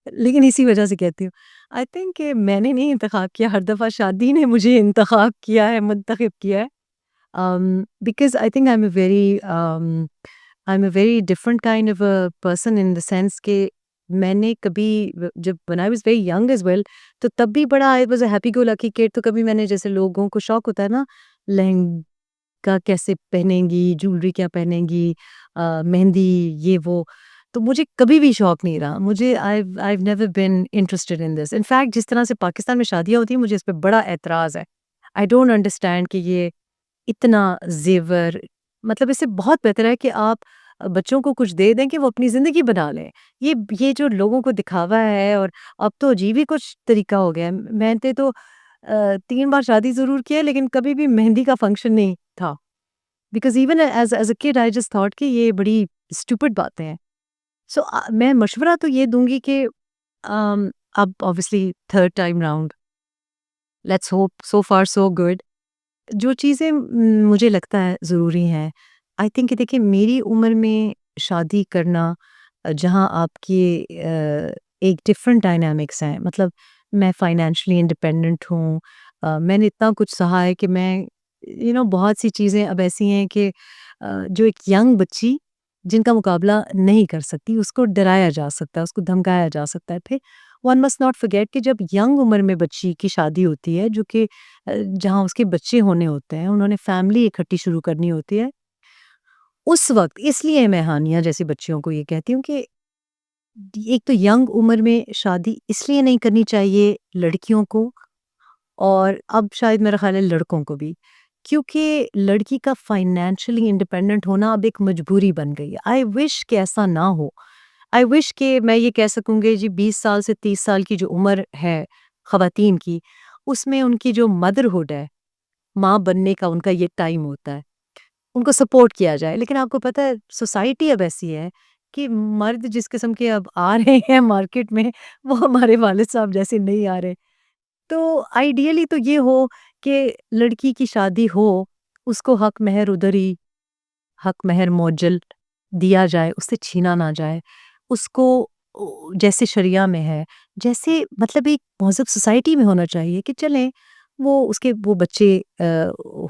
लेकिन इसी वजह से कहती हूँ। आई थिंक कि मैंने नहीं इंतखाब किया, हर दफ़ा शादी ने मुझे इंतखाब किया है, मुंतखब किया है। Because I think I'm a very different kind of a person in the sense कि मैंने कभी जब when I was very young as well, तो तब भी बड़ा I was a happy go lucky kid। तो कभी मैंने, जैसे लोगों को शौक होता है ना, लहंगा कैसे पहनेंगी, ज्वेलरी क्या पहनेंगी, मेहंदी, ये वो, तो मुझे कभी भी शौक नहीं रहा। मुझे I've never been interested in this। In fact जिस तरह से पाकिस्तान में शादियाँ होती हैं, मुझे इस पे बड़ा एतराज़ है। आई डोंट अंडरस्टैंड कि ये इतना ज़ेवर, मतलब इससे बहुत बेहतर है कि आप बच्चों को कुछ दे दें कि वो अपनी ज़िंदगी बना लें। ये जो लोगों को दिखावा है, और अब तो अजीब ही कुछ तरीका हो गया है। मैंने तो 3 बार शादी ज़रूर की है, लेकिन कभी भी मेहंदी का फंक्शन नहीं था। Because even as a kid I just thought कि ये बड़ी स्टूपिड बातें हैं। सो मैं मशवरा तो ये दूँगी कि अब obviously third time round, let's hope so far so good. जो चीज़ें मुझे लगता है ज़रूरी हैं, आई थिंक कि देखिए मेरी उम्र में शादी करना, जहाँ आपकी एक डिफरेंट डायनामिक्स हैं, मतलब मैं फाइनेंशियली इंडिपेंडेंट हूँ। मैंने इतना कुछ सहा है कि मैं बहुत सी चीज़ें अब ऐसी हैं कि जो एक यंग बच्ची जिनका मुकाबला नहीं कर सकती, उसको डराया जा सकता है, उसको धमकाया जा सकता है। फिर वन मस्ट नॉट फॉरगेट कि जब यंग उम्र में बच्ची की शादी होती है, जो कि जहाँ उसके बच्चे होने होते हैं, उन्होंने फैमिली इकट्ठी शुरू करनी होती है, उस वक़्त इसलिए मैं हानिया जैसी बच्चियों को ये कहती हूँ कि एक तो यंग उम्र में शादी इसलिए नहीं करनी चाहिए लड़कियों को, और अब शायद मेरा ख़्याल है लड़कों को भी, क्योंकि लड़की का फाइनेंशियली इंडिपेंडेंट होना अब एक मजबूरी बन गई है। आई विश कि ऐसा ना हो। आई विश कि मैं ये कह सकूँगी जी, 20 साल से 30 साल की जो उम्र है ख़वातीन की, उसमें उनकी जो मदरहुड है, माँ बनने का उनका ये टाइम होता है, उनको सपोर्ट किया जाए। लेकिन आपको पता है सोसाइटी अब ऐसी है कि मर्द जिस किस्म के अब आ रहे हैं मार्केट में, वो हमारे वालिद साहब जैसे नहीं आ रहे। तो आइडियली तो ये हो कि लड़की की शादी हो, उसको हक महर उधर ही, हक महर मोअज्जल दिया जाए, उससे छीना ना जाए। उसको जैसे शरिया में है, जैसे मतलब एक मौज़ूब सोसाइटी में होना चाहिए कि चलें, वो बच्चे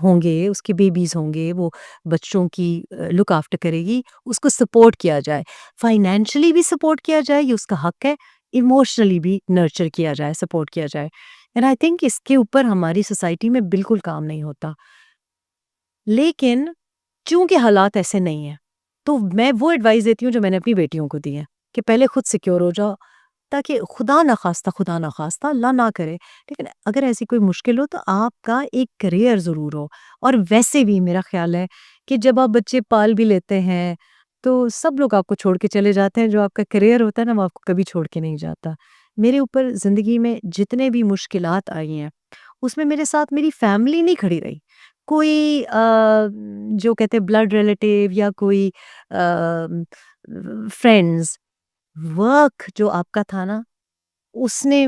होंगे, उसके बेबीज़ होंगे, वो बच्चों की लुक आफ्टर करेगी, उसको सपोर्ट किया जाए। फाइनेंशियली भी सपोर्ट किया जाए, ये उसका हक है, इमोशनली भी नर्चर किया जाए, सपोर्ट किया जाए। एंड आई थिंक इसके ऊपर हमारी सोसाइटी में बिल्कुल काम नहीं होता। लेकिन चूँकि हालात ऐसे नहीं हैं, तो मैं वो एडवाइस देती हूँ जो मैंने अपनी बेटियों को दी है, कि पहले खुद सिक्योर हो जाओ, ताकि खुदा ना ख़ास्ता अल्लाह ना करे, लेकिन अगर ऐसी कोई मुश्किल हो तो आपका एक करियर ज़रूर हो। और वैसे भी मेरा ख़्याल है कि जब आप बच्चे पाल भी लेते हैं, तो सब लोग आपको छोड़ के चले जाते हैं, जो आपका करियर होता है ना, वो आपको कभी छोड़ के नहीं जाता। मेरे ऊपर ज़िंदगी में जितने भी मुश्किलात आई हैं, उसमें मेरे साथ मेरी फैमिली नहीं खड़ी रही। कोई जो कहते हैं ब्लड रिलेटिव या कोई फ्रेंड्स, वर्क जो आपका था ना, उसने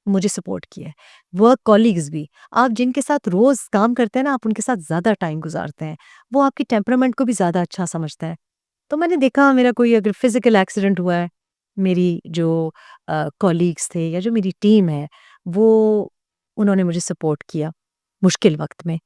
मुझे सपोर्ट किया है। वर्क कॉलीग्स भी, आप जिनके साथ रोज़ काम करते हैं ना, आप उनके साथ ज़्यादा टाइम गुज़ारते हैं। वो आपकी टेम्परामेंट को भी ज़्यादा अच्छा समझते हैं। तो मैंने देखा, मेरा कोई अगर फिज़िकल एक्सीडेंट हुआ है, मेरी जो कॉलीग्स थे या जो मेरी टीम है, वो उन्होंने मुझे सपोर्ट किया मुश्किल वक़्त में।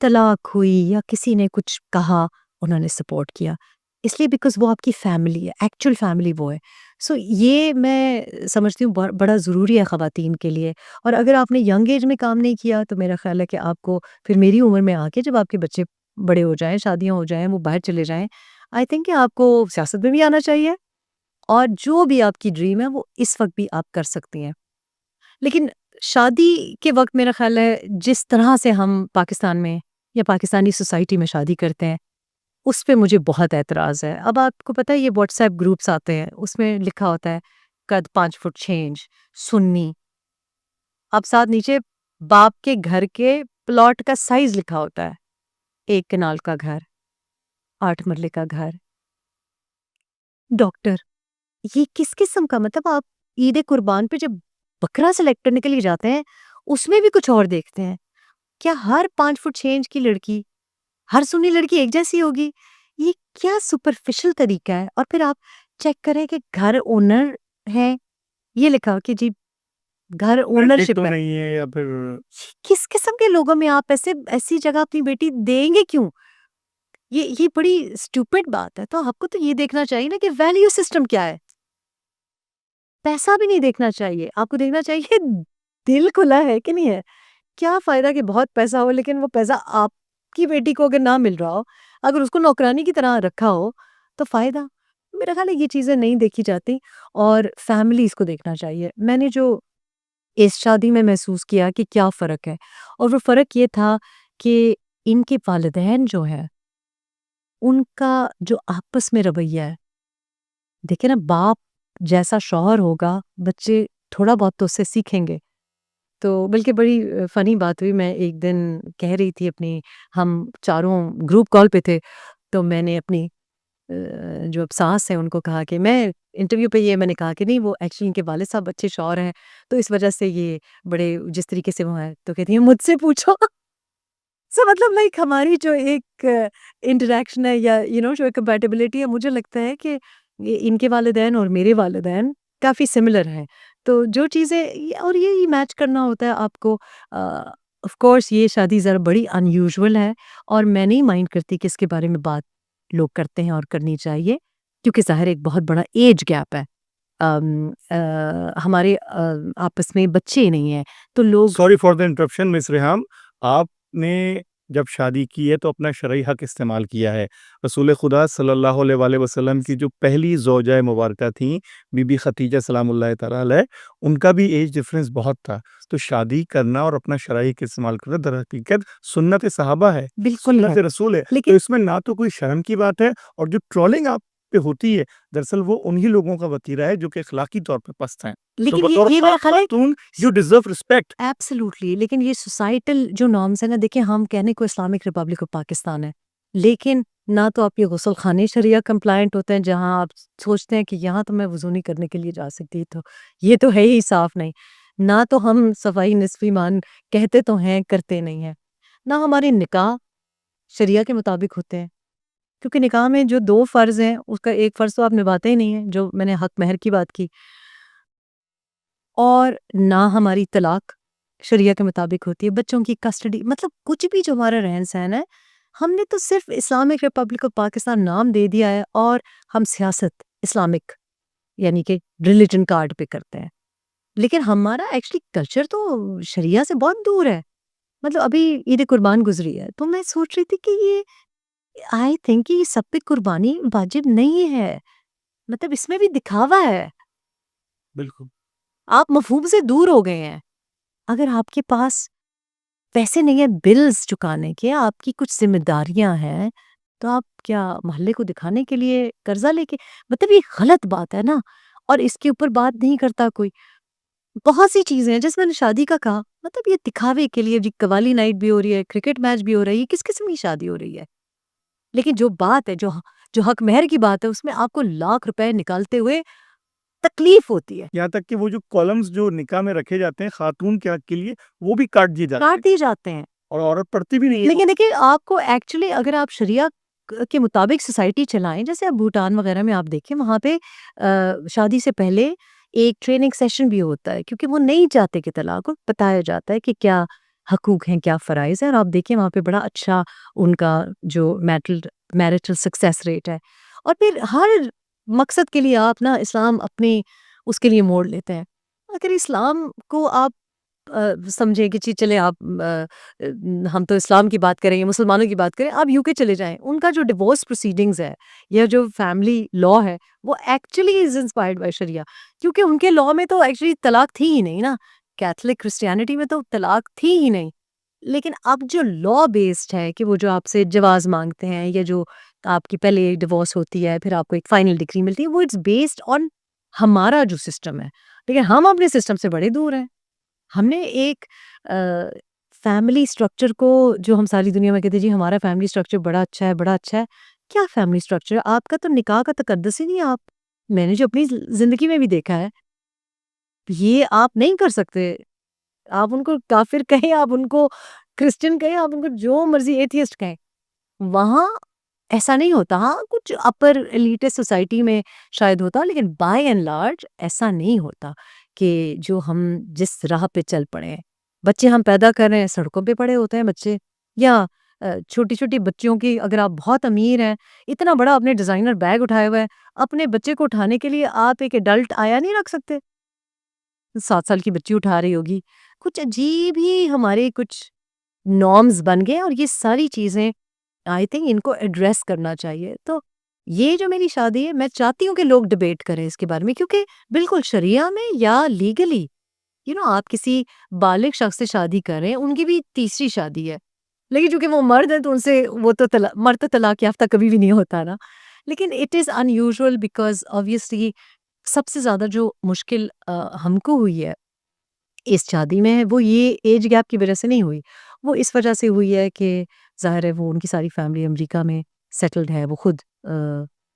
तलाक हुई या किसी ने कुछ कहा, उन्होंने सपोर्ट किया। इसलिए बिकॉज़ वो आपकी फैमिली है, एक्चुअल फैमिली वो है। सो ये मैं समझती हूँ बड़ा ज़रूरी है ख़वातीन के लिए। और अगर आपने यंग एज में काम नहीं किया, तो मेरा ख़्याल है कि आपको फिर मेरी उम्र में आके, जब आपके बच्चे बड़े हो जाएँ, शादियाँ हो जाएँ, वो बाहर चले जाएँ, आई थिंक कि आपको सियासत में भी आना चाहिए। और जो भी आपकी ड्रीम है वो इस वक्त भी आप कर सकती हैं। लेकिन शादी के वक्त मेरा ख्याल है जिस तरह से हम पाकिस्तान में या पाकिस्तानी सोसाइटी में शादी करते हैं उस पे मुझे बहुत एतराज़ है। अब आपको पता है ये व्हाट्सएप ग्रुप्स आते हैं, उसमें लिखा होता है कद 5 फुट 6 इंच, सुन्नी। अब साथ नीचे बाप के घर के प्लॉट का साइज़ लिखा होता है। 1 कनाल का घर, 8 मरले का घर। डॉक्टर, ये किस किस्म का, मतलब आप ईद कुर्बान पे जब बकरा सेलेक्ट करने के लिए जाते हैं, उसमें भी कुछ और देखते हैं। क्या हर 5 फुट 6 इंच की लड़की, हर सुन्नी लड़की एक जैसी होगी? ये क्या सुपरफिशियल तरीका है? और फिर आप चेक करें कि घर ओनर है, ये लिखा हो कि जी घर ठीक ओनरशिप तो है। नहीं है या फिर किस किस्म के लोगों में आप ऐसी जगह अपनी बेटी देंगे क्यों? ये बड़ी स्टूपिड बात है। तो आपको तो ये देखना चाहिए ना कि वैल्यू सिस्टम क्या है? पैसा भी नहीं देखना चाहिए, आपको देखना चाहिए दिल खुला है कि नहीं है। क्या फ़ायदा कि बहुत पैसा हो लेकिन वो पैसा आपकी बेटी को अगर ना मिल रहा हो, अगर उसको नौकरानी की तरह रखा हो, तो फ़ायदा? मेरा ख़्याल है ये चीज़ें नहीं देखी जाती और फैमिलीज़ को देखना चाहिए। मैंने जो इस शादी में महसूस किया कि क्या फ़र्क है, और वो फ़र्क ये था कि इनके वालिदैन जो हैं, उनका जो आपस में रवैया है, देखिए ना, बाप जैसा शौहर होगा, बच्चे थोड़ा बहुत तो उससे सीखेंगे। तो बल्कि बड़ी फ़नी बात हुई, मैं एक दिन कह रही थी अपनी, हम चारों ग्रुप कॉल पे थे, तो मैंने अपनी जो अब सास हैं उनको कहा कि मैं इंटरव्यू पे ये मैंने कहा कि नहीं, वो एक्चुअली इनके वालिद साहब अच्छे शौहर हैं, तो इस वजह से ये बड़े जिस तरीके से वो हैं, तो कहती हैं मुझसे पूछो। सो मतलब लाइक हमारी जो एक इंटरैक्शन है या जो एक कंपैटिबिलिटी है, मुझे लगता है कि ये इनके वालिदैन और मेरे वालिदैन काफ़ी सिमिलर हैं। तो जो चीज़ें और ये मैच करना होता है आपको। ऑफ कोर्स ये शादी ज़रा बड़ी अनयूजुअल है और मैं नहीं माइंड करती कि इसके बारे में बात लोग करते हैं और करनी चाहिए, क्योंकि ज़ाहिर है एक बहुत बड़ा एज गैप है। हमारे आपस में बच्चे ही नहीं हैं, तो लोग sorry for the interruption miss Reham, आपने जब शादी की है तो अपना शरई हक इस्तेमाल किया है। रसूल खुदा सल्लल्लाहु अलैहि वसल्लम की जो पहली ज़ौजा मुबारका थीं, बीबी खदीजा सलामुल्लाहि तआला अलैह, उनका भी एज डिफरेंस बहुत था। तो शादी करना और अपना शरई हक इस्तेमाल करना दर हकीकत सुन्नत सहाबा है, बिल्कुल है। सुन्नत रसूल है। तो लेकिन इसमें ना तो कोई शर्म की बात है, और जो ट्रोलिंग आप पे होती है, दरअसल वो उन्हीं लोगों का वतीरा है जो कि अखलाकी तौर पे पस्त हैं। सो लेकिन बतौर ये मेरा पाक ख़्याल है खातून यू डिज़र्व रिस्पेक्ट। एब्सोल्युटली, लेकिन ये सोसाइटल जो नॉर्म्स है ना, देखिए हम कहने को इस्लामिक रिपब्लिक ऑफ पाकिस्तान है, लेकिन ना तो आपके गुसल खाने शरिया कंप्लायंट होते हैं, जहाँ आप सोचते हैं कि यहाँ तो मैं वज़ू नहीं करने के लिए जा सकती, तो ये तो है ही साफ नहीं। ना तो हम सफाई निस्फ़ ईमान कहते तो हैं, करते नहीं हैं। ना हमारे निकाह शरिया के मुताबिक होते हैं, क्योंकि निकाह में जो 2 फ़र्ज़ हैं, उसका एक फ़र्ज़ तो आप निभाते ही नहीं हैं, जो मैंने हक महर की बात की। और ना हमारी तलाक शरिया के मुताबिक होती है, बच्चों की कस्टडी, मतलब कुछ भी जो हमारा रहन-सहन है, हमने तो सिर्फ़ इस्लामिक रिपब्लिक ऑफ पाकिस्तान नाम दे दिया है और हम सियासत इस्लामिक यानी कि रिलिजन कार्ड पे करते हैं। लेकिन हमारा एक्चुअली कल्चर तो शरिया से बहुत दूर है। मतलब अभी ईद कुर्बान गुज़री है, तो मैं सोच रही थी कि ये आई थिंक ये सब पे कुर्बानी वाजिब नहीं है। मतलब इसमें भी दिखावा है। बिल्कुल। आप मफ़हूम से दूर हो गए हैं। अगर आपके पास पैसे नहीं है बिल्स चुकाने के, आपकी कुछ ज़िम्मेदारियाँ हैं, तो आप क्या मोहल्ले को दिखाने के लिए कर्ज़ा लेके, मतलब ये गलत बात है ना, और इसके ऊपर बात नहीं करता कोई। बहुत सी चीज़ें हैं, जैसे मैंने शादी का कहा, मतलब ये दिखावे के लिए जी कव्वाली नाइट भी हो रही है, क्रिकेट मैच भी हो रही है, किस किस्म की शादी हो रही है? लेकिन जो बात है, जो हक महर की बात है, उसमें आपको लाख रुपए निकालते हुए तकलीफ़ होती है, यहाँ तक कि वो जो कॉलम्स जो निकाह में रखे जाते हैं खातून के हक के लिए, वो भी काट दिए जाते काट हैं, दिए जाते हैं। और औरत पढ़ती भी नहीं है। लेकिन देखिए, आपको एक्चुअली अगर आप शरिया के मुताबिक सोसाइटी चलाएं, जैसे आप भूटान वगैरह में आप देखें, वहाँ पे शादी से पहले एक ट्रेनिंग सेशन भी होता है, क्योंकि वो नहीं चाहते कि तलाक हो, बताया जाता है कि क्या हकूक हैं, क्या फ़राइज़ हैं, और आप देखिए वहाँ पे बड़ा अच्छा उनका जो मैरिटल सक्सेस रेट है। और फिर हर मकसद के लिए आप ना इस्लाम अपने उसके लिए मोड़ लेते हैं। अगर इस्लाम को आप समझें कि चले आप हम तो इस्लाम की बात करें या मुसलमानों की बात करें, आप यूके चले जाएं, उनका जो डिवोर्स प्रोसीडिंग्स है या जो फैमिली लॉ है वो एक्चुअली इज इंस्पायर्ड बाय शरिया, क्योंकि उनके लॉ में तो एक्चुअली तलाक थी ही नहीं ना। कैथलिक क्रिश्चियनिटी में तो तलाक थी ही नहीं। लेकिन अब जो लॉ बेस्ड है कि वो जो आपसे जवाज मांगते हैं या जो आपकी पहले डिवोर्स होती है फिर आपको एक फाइनल डिग्री मिलती है, वो इट्स बेस्ड ऑन हमारा जो सिस्टम है। लेकिन हम अपने सिस्टम से बड़े दूर हैं। हमने एक फैमिली स्ट्रक्चर को, जो हम सारी दुनिया में कहते हैं जी हमारा फैमिली स्ट्रक्चर बड़ा अच्छा है, बड़ा अच्छा है। क्या फैमिली स्ट्रक्चर है? आपका तो निकाह का तकद्दुस ही नहीं है। आप, मैंने जो अपनी ज़िंदगी में भी देखा है, ये आप नहीं कर सकते। आप उनको काफ़िर कहें, आप उनको क्रिश्चियन कहें, आप उनको जो मर्ज़ी एथियस्ट कहें, वहाँ ऐसा नहीं होता। हाँ, कुछ अपर एलीटिस्ट सोसाइटी में शायद होता, लेकिन बाय एंड लार्ज ऐसा नहीं होता कि जो हम जिस राह पे चल पड़े हैं। बच्चे हम पैदा कर रहे हैं, सड़कों पे पड़े होते हैं बच्चे, या छोटी-छोटी बच्चियों की, अगर आप बहुत अमीर हैं, इतना बड़ा आपने डिज़ाइनर बैग उठाया हुआ है, अपने बच्चे को उठाने के लिए आप एक एडल्ट आया नहीं रख सकते। 7 साल की बच्ची उठा रही होगी। कुछ अजीब ही हमारे कुछ नॉर्म्स बन गए हैं और ये सारी चीज़ें आई थिंक इनको एड्रेस करना चाहिए। तो ये जो मेरी शादी है, मैं चाहती हूँ कि लोग डिबेट करें इसके बारे में, क्योंकि बिल्कुल शरिया में या लीगली आप किसी बालिग शख्स से शादी कर रहे हैं, उनकी भी तीसरी शादी है। लेकिन चूँकि वो मर्द हैं तो उनसे वो तो मर्द तो तलाक याफ्ता कभी भी नहीं होता ना। लेकिन it is unusual because obviously सबसे ज़्यादा जो मुश्किल हमको हुई है इस शादी में, वो ये एज गैप की वजह से नहीं हुई। वो इस वजह से हुई है कि ज़ाहिर है वो उनकी सारी फैमिली अमेरिका में सेटल्ड है, वो खुद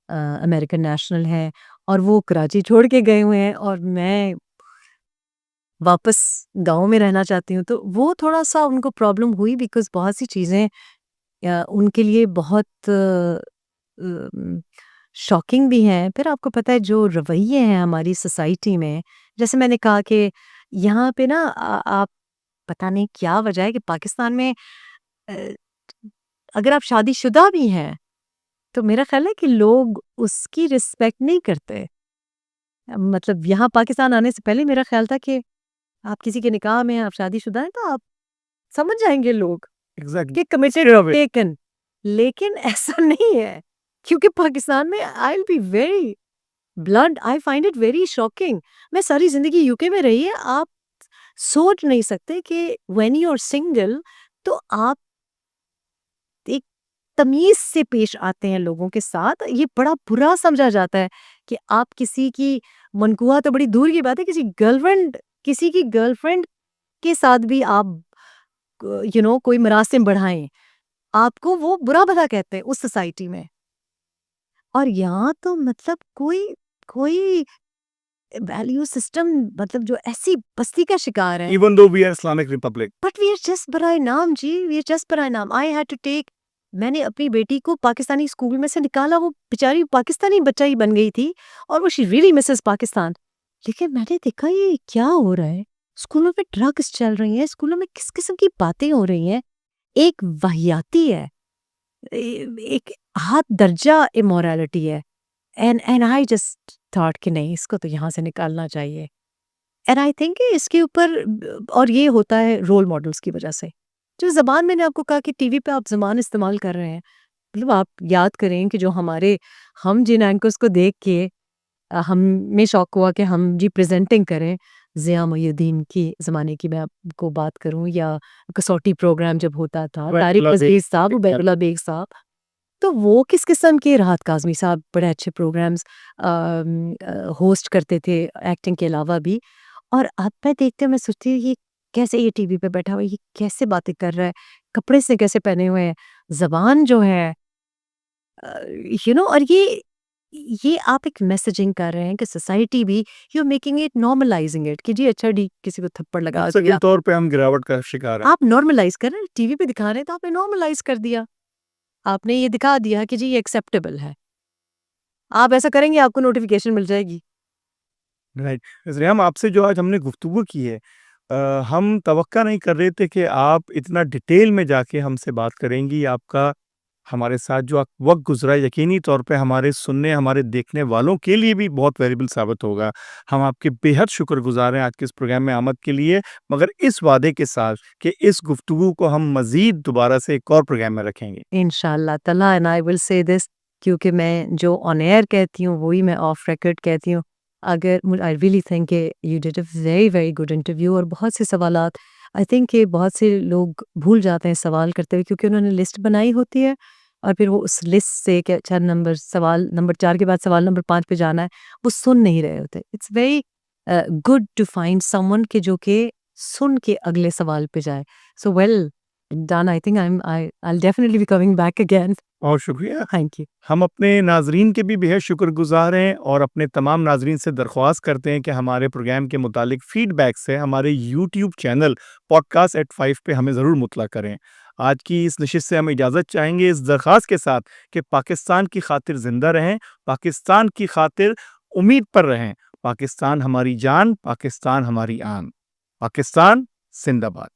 अमेरिकन नेशनल हैं और वो कराची छोड़ के गए हुए हैं और मैं वापस गाँव में रहना चाहती हूँ। तो वो थोड़ा-सा उनको प्रॉब्लम हुई बिकॉज़ बहुत सी चीज़ें उनके लिए बहुत शॉकिंग भी हैं। फिर आपको पता है जो रवैये हैं हमारी सोसाइटी में, जैसे मैंने कहा कि यहाँ पे ना आप, पता नहीं क्या वजह है कि पाकिस्तान में अ, अगर आप शादीशुदा भी हैं, तो मेरा ख़्याल है कि लोग उसकी रिस्पेक्ट नहीं करते। मतलब यहाँ पाकिस्तान आने से पहले मेरा ख़्याल था कि आप किसी के निकाह में हैं, आप शादीशुदा हैं, तो आप समझ जाएँगे लोग एग्जैक्टली। कि कमिटेड टेकन। लेकिन ऐसा नहीं है, क्योंकि पाकिस्तान में I will be very blunt, I find it very shocking. मैं सारी ज़िंदगी यूके में रही है, आप सोच नहीं सकते कि व्हेन यू आर सिंगल तो आप एक तमीज़ से पेश आते हैं लोगों के साथ। ये बड़ा बुरा समझा जाता है कि आप किसी की मनकुहा तो बड़ी दूर की बात है, किसी की गर्लफ्रेंड के साथ भी आप कोई मरासिम बढ़ाएँ, आपको वो बुरा-भला कहते हैं उस सोसाइटी में। और यहाँ तो मतलब कोई कोई वैल्यू सिस्टम, मतलब जो ऐसी बस्ती का शिकार है। Even though we are Islamic republic. But we are just बराए नाम जी, वी आर जस्ट बराए नाम। आई हैड टू टेक, मैंने अपनी बेटी को पाकिस्तानी स्कूल में से निकाला, वो बेचारी पाकिस्तानी बच्चा ही बन गई थी और वो शी रियली मिसेस पाकिस्तान। लेकिन मैंने देखा ये क्या हो रहा है, स्कूलों में ड्रग्स चल रही हैं, स्कूलों में किस किस्म की बातें हो रही हैं, एक वाहियाती है, एक हाथ दर्जा इमोरालिटी है। एंड आई जस्ट थॉट कि नहीं, इसको तो यहाँ से निकालना चाहिए। एंड आई थिंक इसके ऊपर और ये होता है रोल मॉडल्स की वजह से। जो ज़बान मैंने आपको कहा कि टीवी पे आप ज़बान इस्तेमाल कर रहे हैं, मतलब आप याद करें कि जो हम जिन एंकर्स को देख के हमें शौक हुआ कि हम जी प्रेजेंटिंग करें, ज़िया मोइनुद्दीन की ज़माने की मैं आपको बात करूं, या कसौटी प्रोग्राम जब होता था, तारिक उबैदुल्ला बेग। अजीज साहब, उबैदुल्ला बेग साहब, तो वो किस किस्म के, राहत काज़मी साहब बड़े अच्छे प्रोग्राम्स होस्ट करते थे एक्टिंग के अलावा भी। और अब मैं देखती हूँ, मैं सोचती हूँ ये कैसे, ये टीवी पे बैठा हुआ है, ये कैसे बातें कर रहा है, कपड़े से कैसे पहने हुए हैं, ज़बान जो है और ये आप एक मैसेजिंग कर रहे हैं कि सोसाइटी भी, you are making it, normalising it कि जी अच्छा डी किसी को थप्पड़ लगा मानसिक दिया। तौर पे हम गिरावट का शिकार हैं। आप नॉर्मलाइज कर रहे हैं, टीवी पे दिखा रहे हैं तो आपने नॉर्मलाइज कर दिया। आपने ये दिखा दिया कि जी ये एक्सेप्टेबल है। आप ऐसा करेंगे आपको नोटिफिकेशन मिल जाएगी। राइट। रियाम, आपसे जो आज हमने गुफ्तगू की है, हम तवक्का नहीं कर रहे थे कि आप इतना डिटेल में जाके हमसे बात करेंगी। आपका हमारे साथ जो वक्त गुजरा यकीनी तौर पे हमारे सुनने हमारे देखने वालों के लिए भी बहुत वैल्यूएबल साबित होगा। हम आपके बेहद शुक्रगुजार हैं आज के इस प्रोग्राम में आमद के लिए, मगर इस वादे के साथ कि इस गुफ्तगू को हम मज़ीद दोबारा से एक और प्रोग्राम में रखेंगे। इंशाल्लाह तआला and I will say this, क्योंकि मैं जो ऑन एयर कहती हूँ वही मैं ऑफ रिकॉर्ड कहती हूँ। अगर I really think you did a very very good interview, और बहुत से सवालात आई थिंक कि बहुत से लोग भूल जाते हैं सवाल करते हुए, क्योंकि उन्होंने लिस्ट बनाई होती है और फिर वो उस लिस्ट से कि अच्छा नंबर सवाल नंबर 4 के बाद सवाल नंबर 5 पे जाना है, वो सुन नहीं रहे होते। It's very good to find someone के जो कि सुन के अगले सवाल पे जाए। So well done, I think I will definitely be coming back again. और शुक्रिया। Thank you. हम अपने नाजरीन के भी बेहद शुक्रगुजार हैं और अपने तमाम नाजरीन से दरख्वास्त करते हैं कि हमारे प्रोग्राम के मुतालिक फीडबैक से हमारे यूट्यूब चैनल पॉडकास्ट एट 5 पे हमें ज़रूर मुतला करें। आज की इस नशिस्त से हम इजाज़त चाहेंगे इस दरख्वास्त के साथ कि पाकिस्तान की खातिर ज़िंदा रहें, पाकिस्तान की खातिर उम्मीद पर रहें। पाकिस्तान हमारी जान, पाकिस्तान हमारी आन, पाकिस्तान जिंदाबाद।